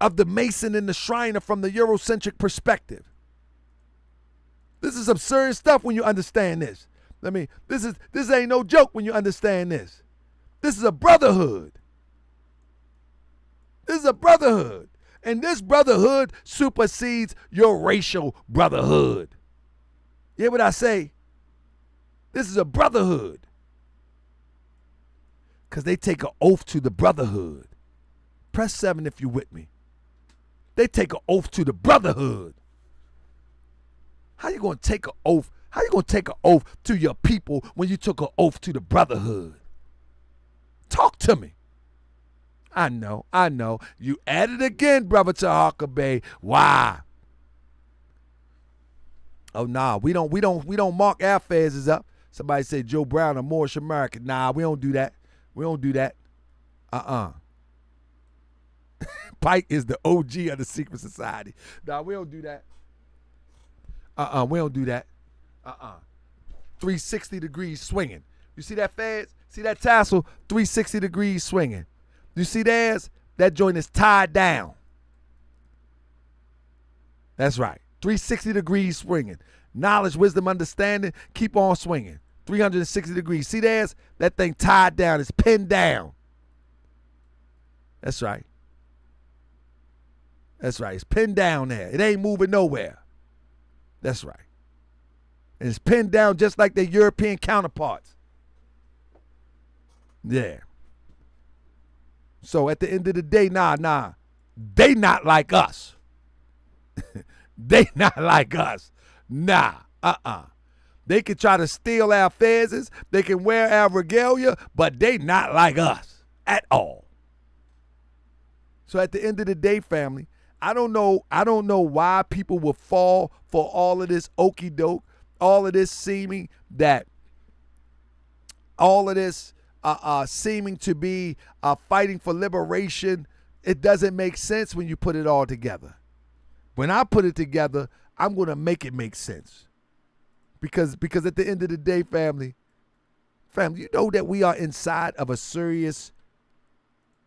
of the Mason and the Shriner from the Eurocentric perspective. This is some serious stuff when you understand this. I mean, this ain't no joke when you understand this. This is a brotherhood. This is a brotherhood. And this brotherhood supersedes your racial brotherhood. You hear what I say? This is a brotherhood. Because they take an oath to the brotherhood. Press 7 if you with me. They take an oath to the brotherhood. How you going to take an oath? How you going to take an oath to your people when you took an oath to the brotherhood? Talk to me. I know. You at it again, brother Taharka Bay. Why? Oh, nah, we don't mark our phases up. Somebody say Joe Brown, a Moorish American. Nah, we don't do that. We don't do that. Pike is the OG of the secret society. Nah, we don't do that. We don't do that. 360 degrees swinging. You see that fez? See that tassel? 360 degrees swinging. You see theirs? That joint is tied down. That's right. 360 degrees swinging. Knowledge, wisdom, understanding, keep on swinging. 360 degrees. See theirs? That thing tied down. It's pinned down. That's right. That's right. It's pinned down there. It ain't moving nowhere. That's right. And it's pinned down just like their European counterparts. Yeah. So at the end of the day, nah. They not like us. They not like us. Nah. They can try to steal our fezzes. They can wear our regalia, but they not like us at all. So at the end of the day, family, I don't know why people will fall for all of this okie doke, all of this seeming that all of this seeming to be fighting for liberation, it doesn't make sense when you put it all together. When I put it together, I'm going to make it make sense. Because at the end of the day, family, you know that we are inside of a serious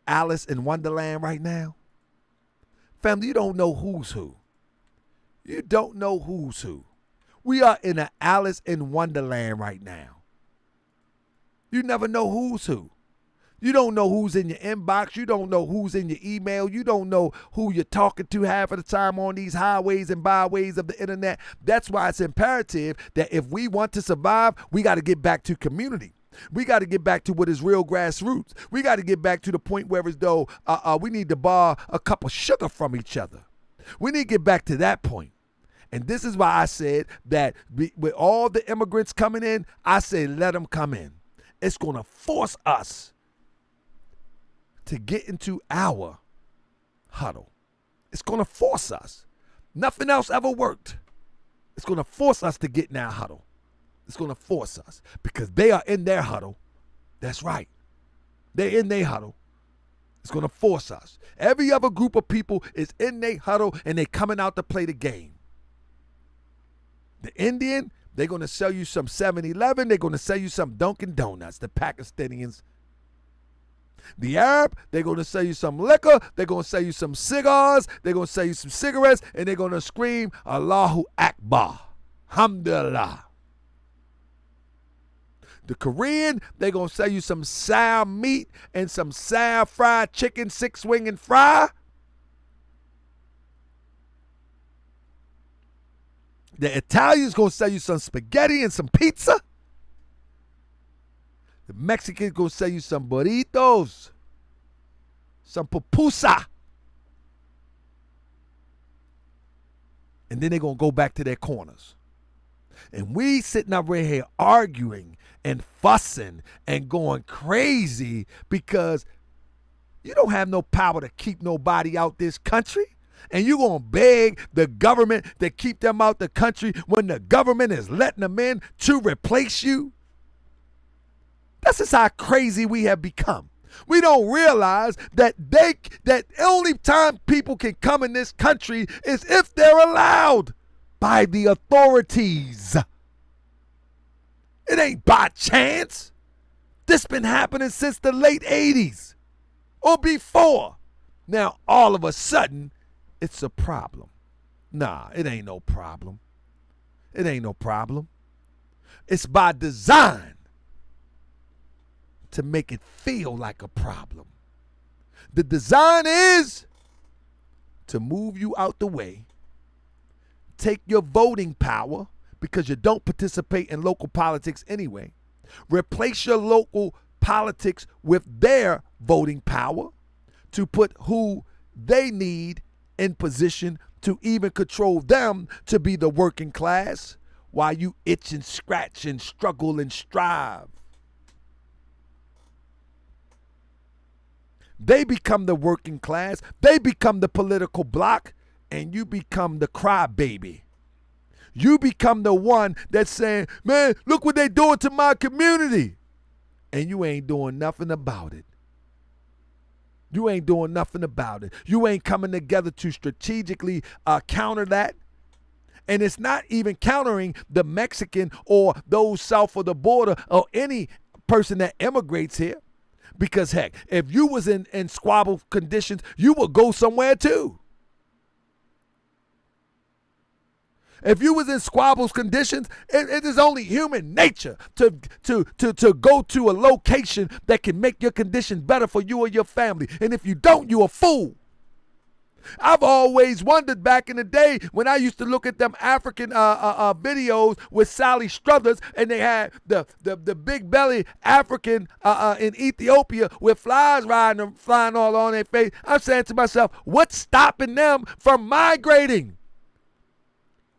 Alice in Wonderland right now? Family, you don't know who's who. You don't know who's who. We are in an Alice in Wonderland right now. You never know who's who. You don't know who's in your inbox. You don't know who's in your email. You don't know who you're talking to half of the time on these highways and byways of the internet. That's why it's imperative that if we want to survive, we got to get back to community. We got to get back to what is real grassroots. We got to get back to the point where as though we need to borrow a cup of sugar from each other. We need to get back to that point. And this is why I said that with all the immigrants coming in, I say let them come in. It's going to force us to get into our huddle. It's going to force us. Nothing else ever worked. It's going to force us to get in our huddle. It's going to force us because they are in their huddle. That's right. They're in their huddle. It's going to force us. Every other group of people is in their huddle and they're coming out to play the game. The Indian, they're going to sell you some 7-Eleven. They're going to sell you some Dunkin' Donuts, the Pakistanians. The Arab, they're going to sell you some liquor. They're going to sell you some cigars. They're going to sell you some cigarettes. And they're going to scream, Allahu Akbar. Alhamdulillah. The Korean, they're going to sell you some sour meat and some sour fried chicken, 6-wing and fry. The Italian's going to sell you some spaghetti and some pizza. The Mexican's going to sell you some burritos, some pupusa. And then they're going to go back to their corners. And we sitting up right here arguing and fussing and going crazy because you don't have no power to keep nobody out this country. And you're going to beg the government to keep them out the country when the government is letting them in to replace you. That's just how crazy we have become. We don't realize that that only time people can come in this country is if they're allowed by the authorities. It ain't by chance. This been happening since the late 80s or before. Now, all of a sudden, it's a problem. Nah, it ain't no problem. It ain't no problem. It's by design to make it feel like a problem. The design is to move you out the way, take your voting power because you don't participate in local politics anyway, replace your local politics with their voting power to put who they need in position to even control them to be the working class while you itch and scratch and struggle and strive. They become the working class. They become the political bloc, and you become the crybaby. You become the one that's saying, man, look what they doing to my community. And you ain't doing nothing about it. You ain't doing nothing about it. You ain't coming together to strategically counter that. And it's not even countering the Mexican or those south of the border or any person that immigrates here. Because, heck, if you was in squabble conditions, you would go somewhere too. If you was in squabbles conditions, it is only human nature to go to a location that can make your conditions better for you or your family. And if you don't, you're a fool. I've always wondered back in the day when I used to look at them African videos with Sally Struthers, and they had the big belly African in Ethiopia with flies flying all on their face. I'm saying to myself, what's stopping them from migrating?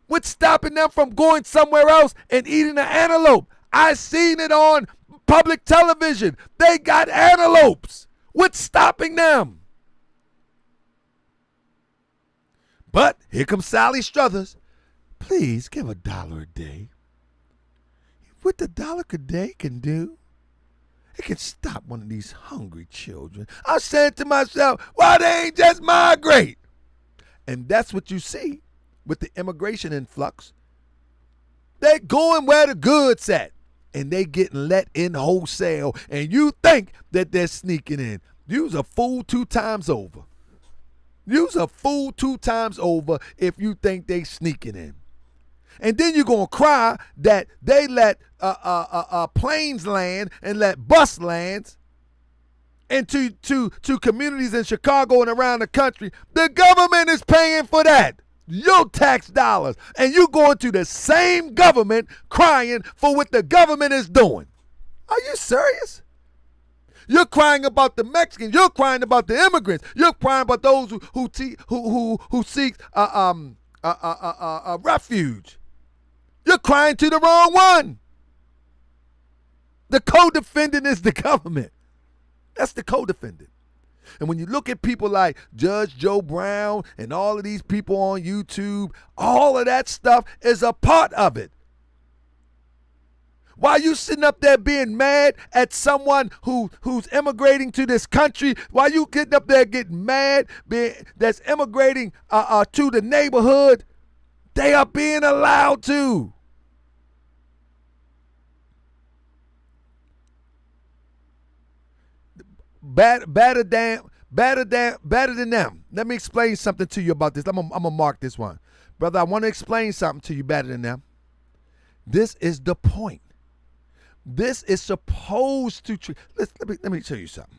What's stopping them from going somewhere else and eating an antelope? I seen it on public television. They got antelopes. What's stopping them? But here comes Sally Struthers. Please give $1 a day. What the $1 a day can do It can stop one of these hungry children. I'm saying to myself, why they ain't just migrate? And that's what you see with the immigration influx. They going where the goods at. And they getting let in wholesale. And you think that they're sneaking in. You's a fool 2 times over. You's a fool 2 times over if you think they sneaking in. And then you're going to cry that they let planes land and let bus lands into to communities in Chicago and around the country. The government is paying for that. Your tax dollars. And you going to the same government crying for what the government is doing. Are you serious? You're crying about the Mexicans. You're crying about the immigrants. You're crying about those who seek refuge. You're crying to the wrong one. The co-defendant is the government. That's the co-defendant. And when you look at people like Judge Joe Brown and all of these people on YouTube, all of that stuff is a part of it. Why you sitting up there being mad at someone who's immigrating to this country? Why you getting up there getting mad that's immigrating to the neighborhood? They are being allowed to. Better than them. Let me explain something to you about this. I'm gonna mark this one. Brother, I want to explain something to you better than them. This is the point. This is supposed to let me tell you something.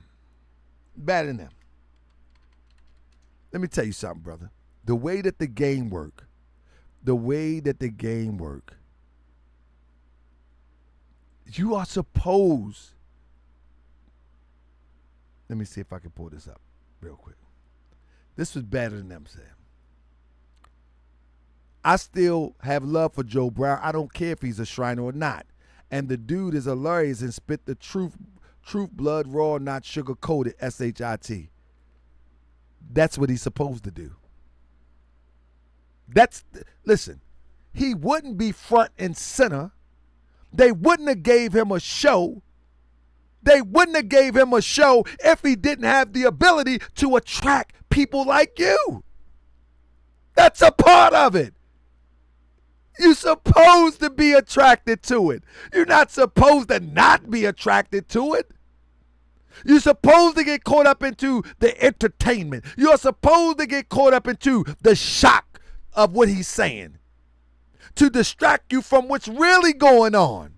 Better than them. Let me tell you something, brother. The way that the game work, you are supposed. Let me see if I can pull this up real quick. This was better than them saying. I still have love for Joe Brown. I don't care if he's a Shriner or not. And the dude is hilarious and spit the truth blood raw, not sugar coated, SHIT. That's what he's supposed to do. Listen, he wouldn't be front and center. They wouldn't have gave him a show. They wouldn't have gave him a show if he didn't have the ability to attract people like you. That's a part of it. You're supposed to be attracted to it. You're not supposed to not be attracted to it. You're supposed to get caught up into the entertainment. You're supposed to get caught up into the shock of what he's saying to distract you from what's really going on.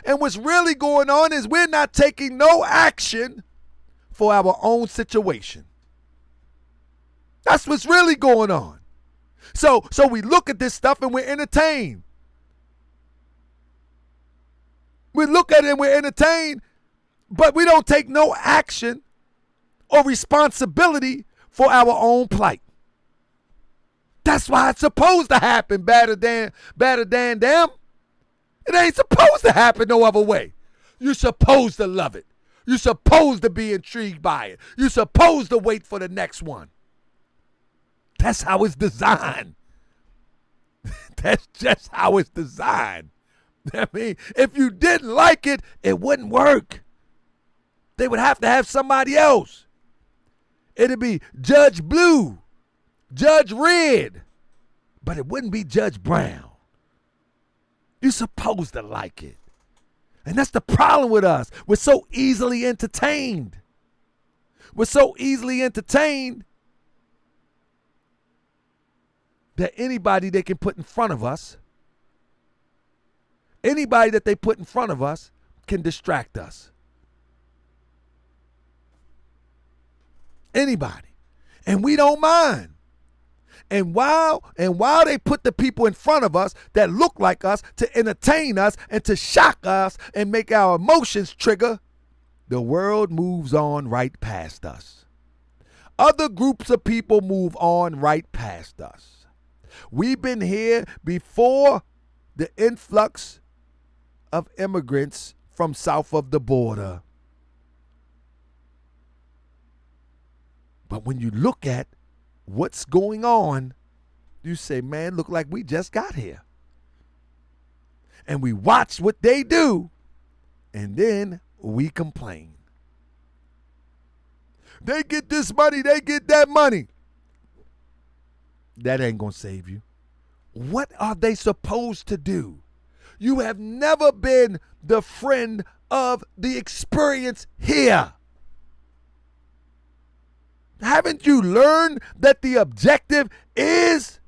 And what's really going on is we're not taking no action for our own situation. That's what's really going on. So we look at this stuff and we're entertained. We look at it and we're entertained, but we don't take no action or responsibility for our own plight. That's why it's supposed to happen better than them. It ain't supposed to happen no other way. You're supposed to love it. You're supposed to be intrigued by it. You're supposed to wait for the next one. That's how it's designed. That's just how it's designed. I mean, if you didn't like it, it wouldn't work. They would have to have somebody else. It'd be Judge Blue, Judge Red, but it wouldn't be Judge Brown. You're supposed to like it. And that's the problem with us. We're so easily entertained. We're so easily entertained that anybody they can put in front of us, anybody that they put in front of us can distract us. Anybody. And we don't mind. And while they put the people in front of us that look like us to entertain us and to shock us and make our emotions trigger, the world moves on right past us. Other groups of people move on right past us. We've been here before the influx of immigrants from south of the border. But when you look at what's going on, you say, man, look like we just got here. And we watch what they do, and then we complain. They get this money, they get that money. That ain't going to save you. What are they supposed to do? You have never been the friend of the experience here. Haven't you learned that the objective is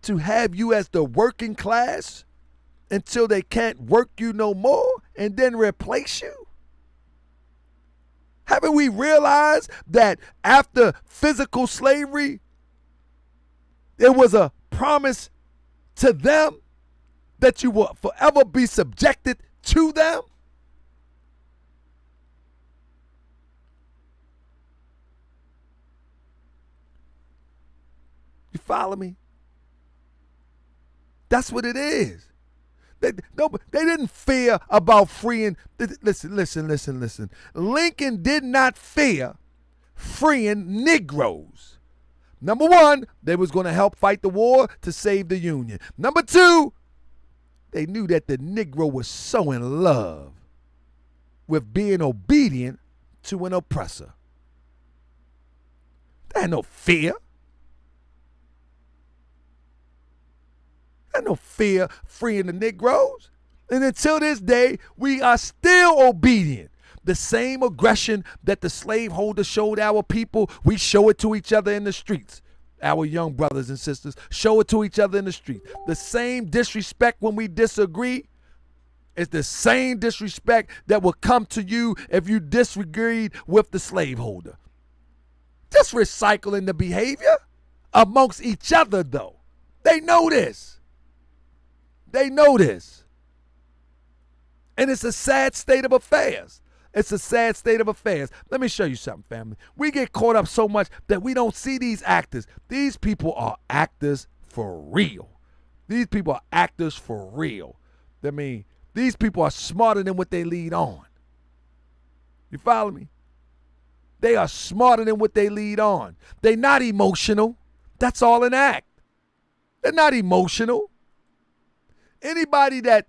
to have you as the working class until they can't work you no more and then replace you? Haven't we realized that after physical slavery, there was a promise to them that you will forever be subjected to them? You follow me? That's what it is. They didn't fear about freeing. Listen. Lincoln did not fear freeing Negroes. Number one, they was going to help fight the war to save the Union. Number two, they knew that the Negro was so in love with being obedient to an oppressor. There ain't no fear. No fear freeing the Negroes. And until this day, we are still obedient. The same aggression that the slaveholders showed our people, we show it to each other in the streets. Our young brothers and sisters show it to each other in the streets. The same disrespect when we disagree is the same disrespect that will come to you if you disagreed with the slaveholder. Just recycling the behavior amongst each other, though. They know this. They know this. And it's a sad state of affairs. It's a sad state of affairs. Let me show you something, family. We get caught up so much that we don't see these actors. These people are actors for real. These people are actors for real. I mean, these people are smarter than what they lead on. You follow me? They are smarter than what they lead on. They're not emotional. That's all an act. They're not emotional. Anybody that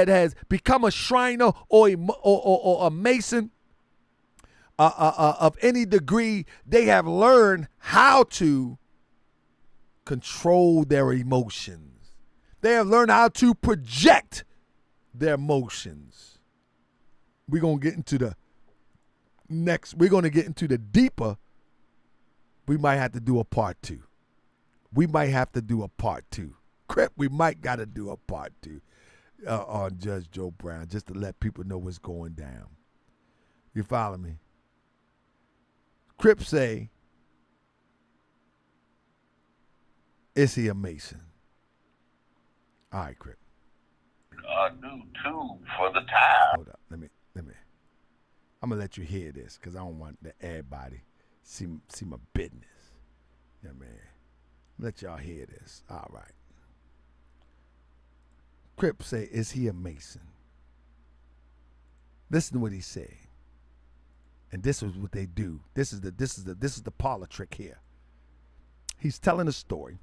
has become a Shriner or a Mason of any degree, they have learned how to control their emotions. They have learned how to project their emotions. We're going to get into the next. We're going to get into the deeper. We might have to do a part two. Crip, we might got to do a part two on Judge Joe Brown just to let people know what's going down. You follow me? Crip say, is he a Mason? All right, Crip. A new tube for the tire. Hold up. Let me. I'm going to let you hear this because I don't want everybody see my business. Yeah, man. Let y'all hear this. All right. Crip say, is he a Mason? Listen to what he said. And this is what they do. This is the parlor trick here. He's telling a story.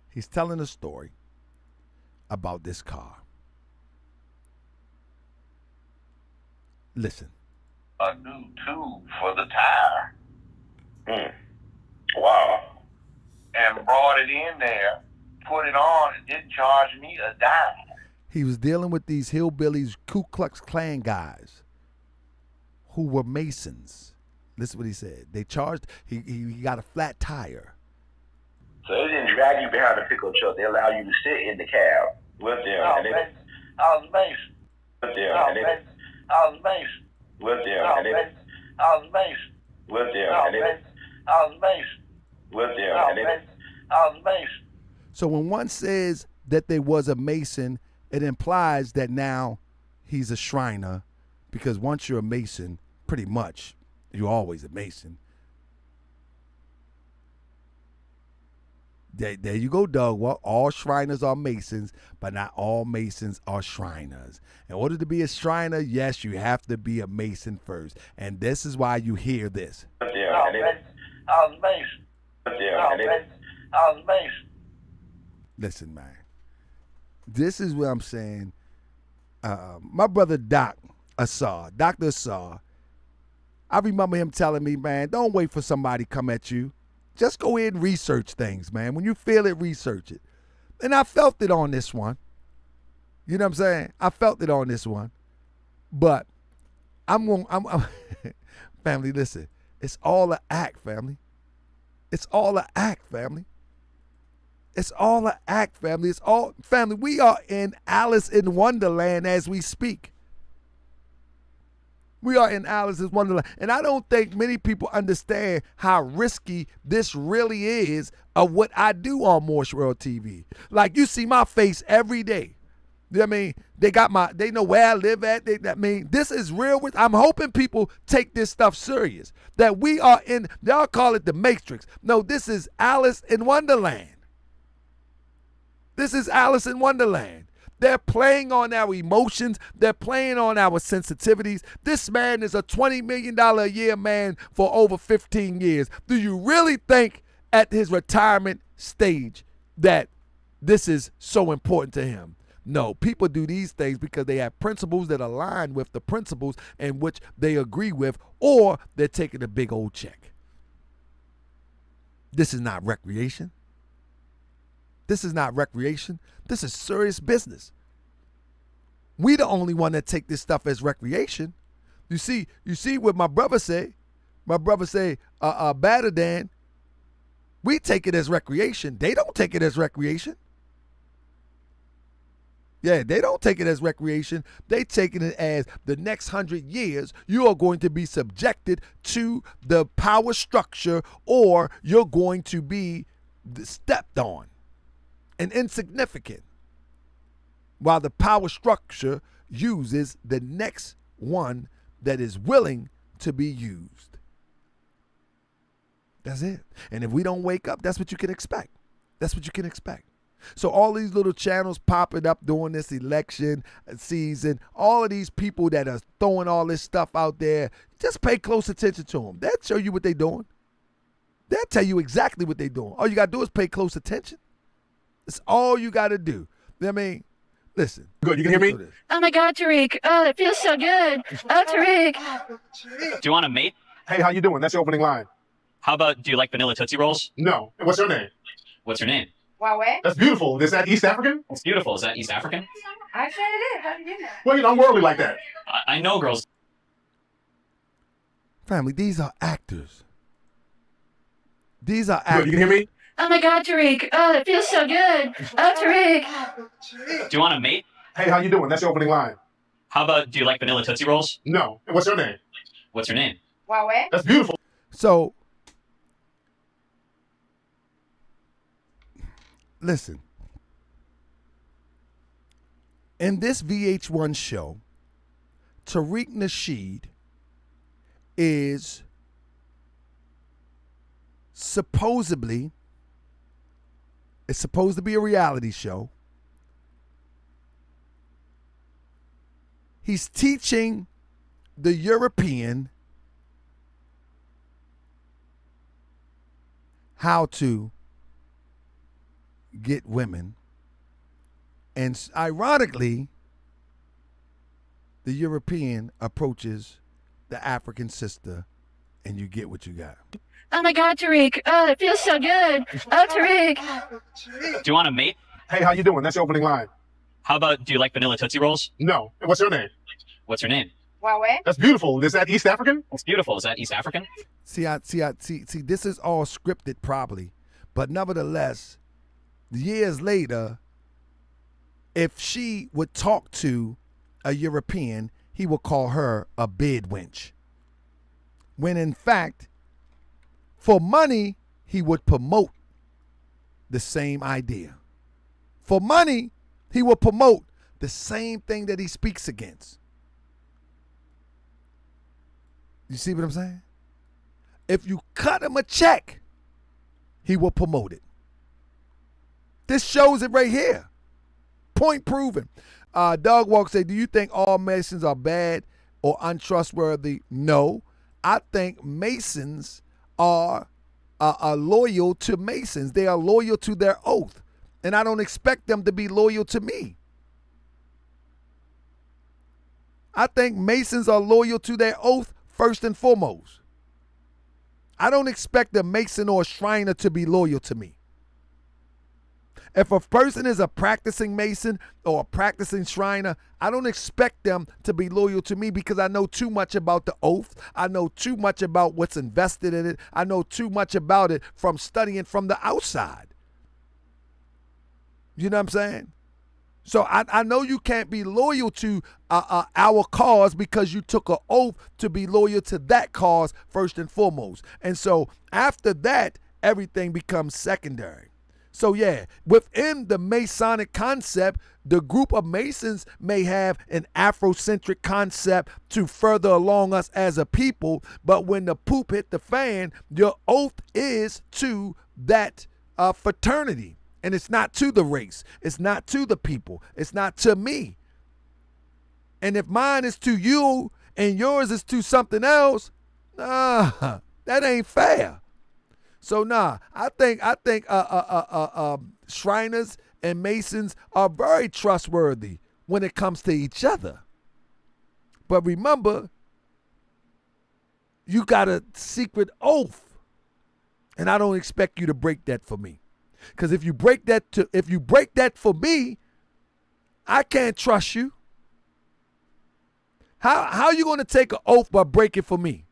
He's telling a story about this car. Listen. A new tube for the tire. Wow. And brought it in there, put it on, and didn't charge me a dime. He was dealing with these hillbillies, Ku Klux Klan guys, who were Masons. Listen what he said. They charged, he got a flat tire. So they didn't drag you behind the pickup truck. They allow you to sit in the cab with them. I was Mason. With them. And they, I was Mason. with them. And they, I was Mason. with them. And they, I was Mason. with them. And they, I was Mason. So when one says that they was a Mason, it implies that now he's a Shriner, because once you're a Mason, pretty much, you're always a Mason. There you go, Doug. Well, all Shriners are Masons, but not all Masons are Shriners. In order to be a Shriner, yes, you have to be a Mason first. And this is why you hear this. with them. And they, I was Mason. with them. And they, I was Mason. Listen, man. This is what I'm saying. My brother Dr. Assar, I remember him telling me, man, don't wait for somebody to come at you. Just go ahead and research things, man. When you feel it, research it. And I felt it on this one. You know what I'm saying? I felt it on this one. But I'm family, listen. It's all an act, family. It's all an act, family. It's all an act, family. It's all, family, we are in Alice in Wonderland as we speak. We are in Alice in Wonderland. And I don't think many people understand how risky this really is of what I do on Moorish World TV. Like, you see my face every day. You know what I mean? They know where I live at. This is real. I'm hoping people take this stuff serious. That we are in, y'all call it the Matrix. No, this is Alice in Wonderland. This is Alice in Wonderland. They're playing on our emotions. They're playing on our sensitivities. This man is a $20 million a year man for over 15 years. Do you really think at his retirement stage that this is so important to him? No, people do these things because they have principles that align with the principles in which they agree with, or they're taking a big old check. This is not recreation. This is not recreation. This is serious business. We the only one that take this stuff as recreation. You see what my brother say? My brother say, better than. We take it as recreation. They don't take it as recreation. Yeah, they don't take it as recreation. They taking it as the next 100 years, you are going to be subjected to the power structure, or you're going to be stepped on and insignificant, while the power structure uses the next one that is willing to be used. That's it. And if we don't wake up, that's what you can expect. That's what you can expect. So all these little channels popping up during this election season, all of these people that are throwing all this stuff out there, just pay close attention to them. They'll show you what they're doing. They'll tell you exactly what they're doing. All you got to do is pay close attention. It's all you got to do. You know what I mean? Listen. Good, you can hear me? Oh my God, Tariq. Oh, it feels so good. Oh, Tariq. Do you want a mate? Hey, how you doing? That's your opening line. How about, do you like vanilla Tootsie Rolls? No. And what's your name? What's your name? Wawe? That's beautiful. Is that East African? It's beautiful. Is that East African? I said it is. How did you know? Well, I'm worldly like that. I know girls. Family, these are actors. These are actors. Good, you can hear me? Oh my God, Tariq. Oh, it feels so good. Oh, Tariq. Do you want a mate? Hey, how you doing? That's your opening line. How about, do you like vanilla Tootsie Rolls? No. And what's your name? What's your name? Wawe? That's beautiful. So, listen. In this VH1 show, Tariq Nasheed is supposedly, it's supposed to be a reality show. He's teaching the European how to get women. And ironically, the European approaches the African sister, and you get what you got. Oh my God, Tariq. Oh, it feels so good. Oh, Tariq. Do you want a mate? Hey, how you doing? That's your opening line. How about, do you like vanilla Tootsie Rolls? No. And what's your name? What's your name? Wawe? That's beautiful. Is that East African? It's beautiful. Is that East African? See, this is all scripted probably, but nevertheless, years later, if she would talk to a European, he would call her a bed wench. When in fact, for money, he would promote the same idea. For money, he will promote the same thing that he speaks against. You see what I'm saying? If you cut him a check, he will promote it. This shows it right here. Point proven. Doug Walk say, do you think all Masons are bad or untrustworthy? No. I think Masons are loyal to Masons. They are loyal to their oath. And I don't expect them to be loyal to me. I think Masons are loyal to their oath first and foremost. I don't expect a Mason or a Shriner to be loyal to me. If a person is a practicing Mason or a practicing Shriner, I don't expect them to be loyal to me because I know too much about the oath. I know too much about what's invested in it. I know too much about it from studying from the outside. You know what I'm saying? So I know you can't be loyal to our cause because you took an oath to be loyal to that cause first and foremost. And so after that, everything becomes secondary. So yeah, within the Masonic concept, the group of Masons may have an Afrocentric concept to further along us as a people, but when the poop hit the fan, your oath is to that fraternity. And it's not to the race. It's not to the people. It's not to me. And if mine is to you and yours is to something else, that ain't fair. So I think Shriners and Masons are very trustworthy when it comes to each other. But remember, you got a secret oath, and I don't expect you to break that for me. Because if you break that for me, I can't trust you. How are you going to take an oath but break it for me?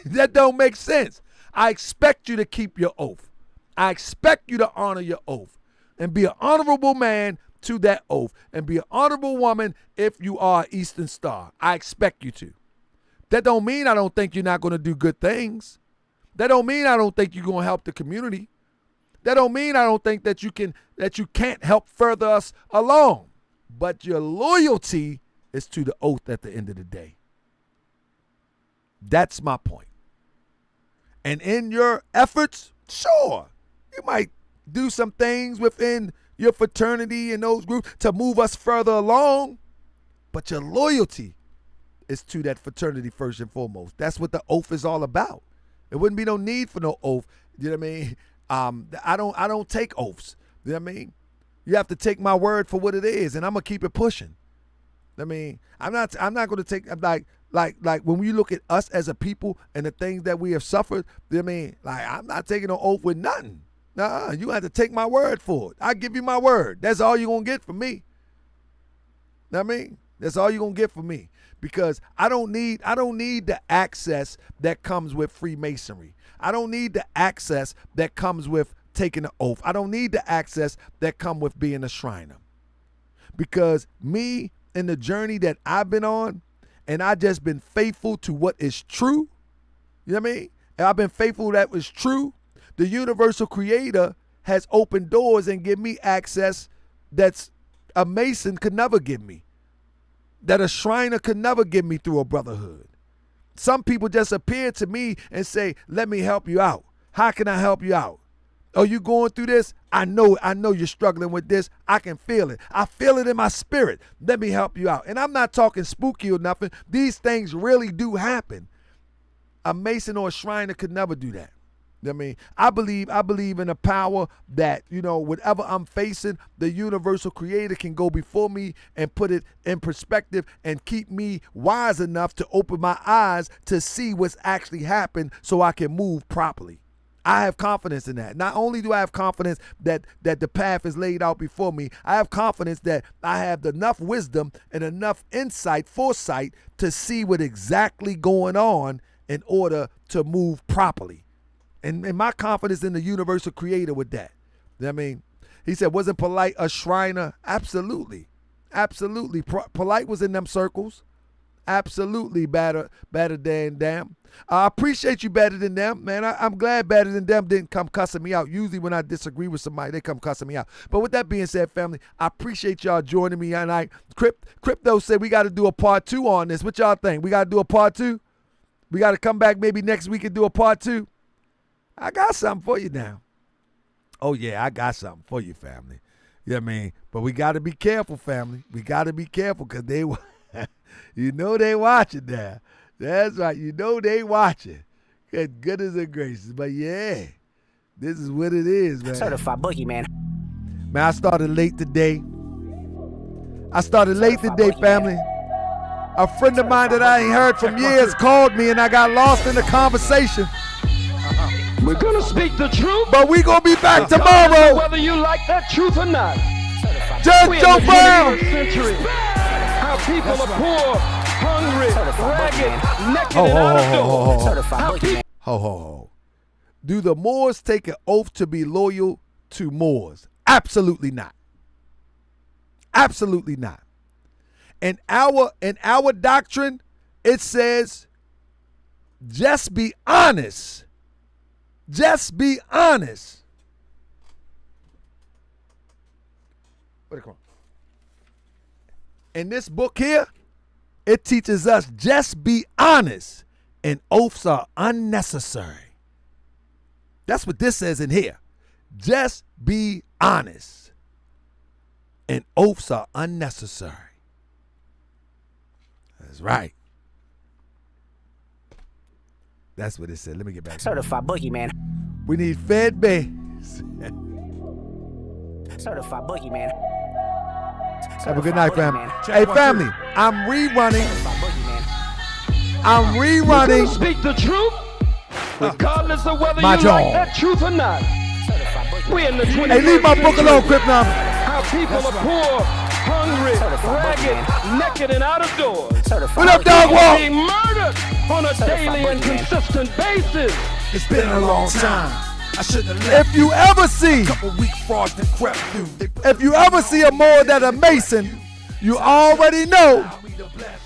That don't make sense. I expect you to keep your oath. I expect you to honor your oath and be an honorable man to that oath and be an honorable woman if you are Eastern Star. I expect you to. That don't mean I don't think you're not going to do good things. That don't mean I don't think you're going to help the community. That don't mean I don't think that you can't help further us along. But your loyalty is to the oath at the end of the day. That's my point. And in your efforts, sure, you might do some things within your fraternity and those groups to move us further along. But your loyalty is to that fraternity first and foremost. That's what the oath is all about. There wouldn't be no need for no oath. You know what I mean? I don't take oaths. You know what I mean? You have to take my word for what it is, and I'm gonna keep it pushing. I mean, I'm not gonna take like when we look at us as a people and the things that we have suffered. You know what I mean? Like, I'm not taking an oath with nothing. Nah, you have to take my word for it. I give you my word. That's all you're gonna get from me. You know what I mean? That's all you're gonna get from me. Because I don't need the access that comes with Freemasonry. I don't need the access that comes with taking an oath. I don't need the access that come with being a Shriner. Because me and the journey that I've been on, and I just been faithful to what is true. You know what I mean? And I've been faithful that was true. The universal creator has opened doors and give me access that's a Mason could never give me. That a Shriner could never give me through a brotherhood. Some people just appear to me and say, let me help you out. How can I help you out? Are you going through this? I know you're struggling with this. I can feel it. I feel it in my spirit. Let me help you out. And I'm not talking spooky or nothing. These things really do happen. A Mason or a Shriner could never do that. You know what I mean? I believe in a power that, whatever I'm facing, the universal creator can go before me and put it in perspective and keep me wise enough to open my eyes to see what's actually happened so I can move properly. I have confidence in that. Not only do I have confidence that the path is laid out before me, I have confidence that I have enough wisdom and enough foresight to see what exactly going on in order to move properly. And my confidence in the universal creator with that. You know what I mean? He said, wasn't Polite a Shriner? Absolutely. Absolutely. Polite was in them circles. Absolutely better than them. I appreciate you better than them, man. I'm glad better than them didn't come cussing me out. Usually when I disagree with somebody, they come cussing me out. But with that being said, family, I appreciate y'all joining me tonight. Crypto said we got to do a part 2 on this. What y'all think? We got to do a part 2? We got to come back maybe next week and do a part 2? I got something for you now. Oh, yeah, I got something for you, family. You know what I mean? But we got to be careful, family. We got to be careful because they watching now. That's right. They watching. Good goodness and gracious. But, yeah, this is what it is, man. Certified boogie, man. Man, I started late today. I started late today, family. A friend of mine that I ain't heard from years called me and I got lost in the conversation. We're gonna speak the truth, but we gonna be back tomorrow. Whether you like that truth or not. Judge Joe Brown. How people are poor, hungry, ragged, naked, and out of doors. Ho. Do the Moors take an oath to be loyal to Moors? Absolutely not. Absolutely not. In our doctrine, it says, just be honest. Just be honest. In this book here, it teaches us just be honest and oaths are unnecessary. That's what this says in here. Just be honest and oaths are unnecessary. That's right. That's what it said. Let me get back to Certified boogeyman. We need fed base. Certified boogeyman. Have a good night, family. Hey, family, I'm rerunning. Speak the truth, regardless of whether My you jaw. like that truth or not. We're in the 21st Hey, leave my book alone, Crip Number. How people are poor, hungry, ragged, naked, and out of doors. What up, Dog Walk? Being murdered on a daily and consistent basis. It's been a long time. I shouldn't have left. If you ever see if you ever see a Moor that a Mason, you already know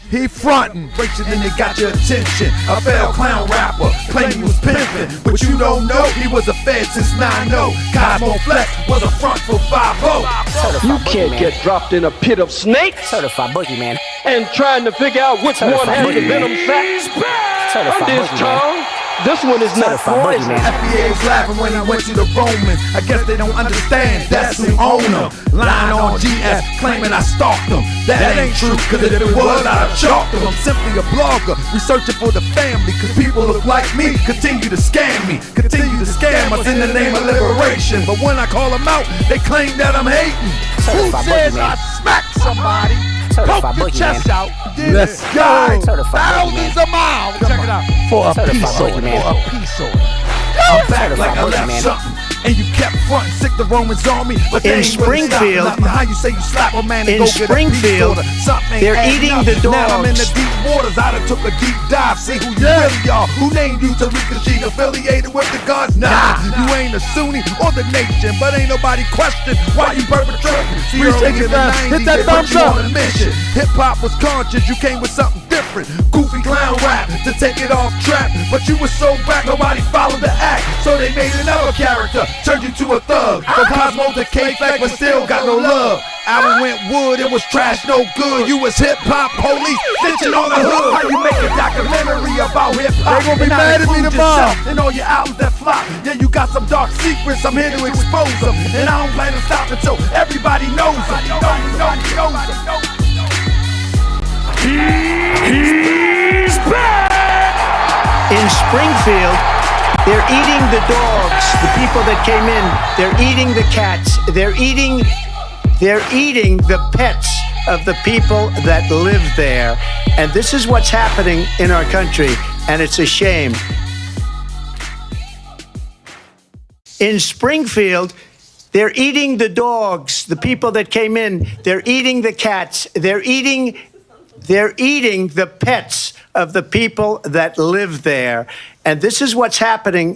he frontin'. Rachel, then they got your attention. A failed clown rapper, claim he was pimpin', but you don't know he was a fed since 9-0. Cosmo Flex was a front for 5-0. You can't get dropped in a pit of snakes. Certified boogeyman. And trying to figure out which one has the venom sac. I'm this tall. This one is not poison. FBA was laughing when he went to the Romans. I guess they don't understand, that's who own them. Lying on GS, claiming I stalked them. That ain't true, cause if it was, I'd have chalked them. I'm simply a blogger, researching for the family. Cause people look like me, continue to scam me. Continue to scam us in the name of liberation. But when I call them out, they claim that I'm hating. Who says I smacked somebody? Poke your chest out. Let's go. Thousands of miles. Check it out. For a piece of I'm back like I left something. And you kept frontin', sick the Romans on me. But in Springfield, how you say you slap a man and in go get Springfield, a piece order. they're eating the dogs. Now I'm in the deep waters. I done took a deep dive. See who you really are. Who named you Tariq G? Affiliated with the gods? Nah, you ain't a Sunni or the nation. But ain't nobody question why you perpetrating. See, early in the 90s, hit that they put thumbs you up. on a mission. Hip hop was conscious. You came with something different. Goofy clown rap to take it off track. But you was so back, nobody followed the act. So they made another character, turned you to a thug. From Cosmo to K-Fact, but still got no love. Album went wood, it was trash, no good. You was hip-hop police, snitching on the hood. How you make a documentary about hip-hop? They gonna be mad at me tomorrow. And all your albums that flop. Yeah, you got some dark secrets, I'm here to expose them. And I don't plan to stop until everybody knows them. He's back! In Springfield, they're eating the dogs, the people that came in. They're eating the cats. They're eating the pets of the people that live there. And this is what's happening in our country, and it's a shame. In Springfield, they're eating the dogs, the people that came in. They're eating the cats. They're eating the pets of the people that live there. And this is what's happening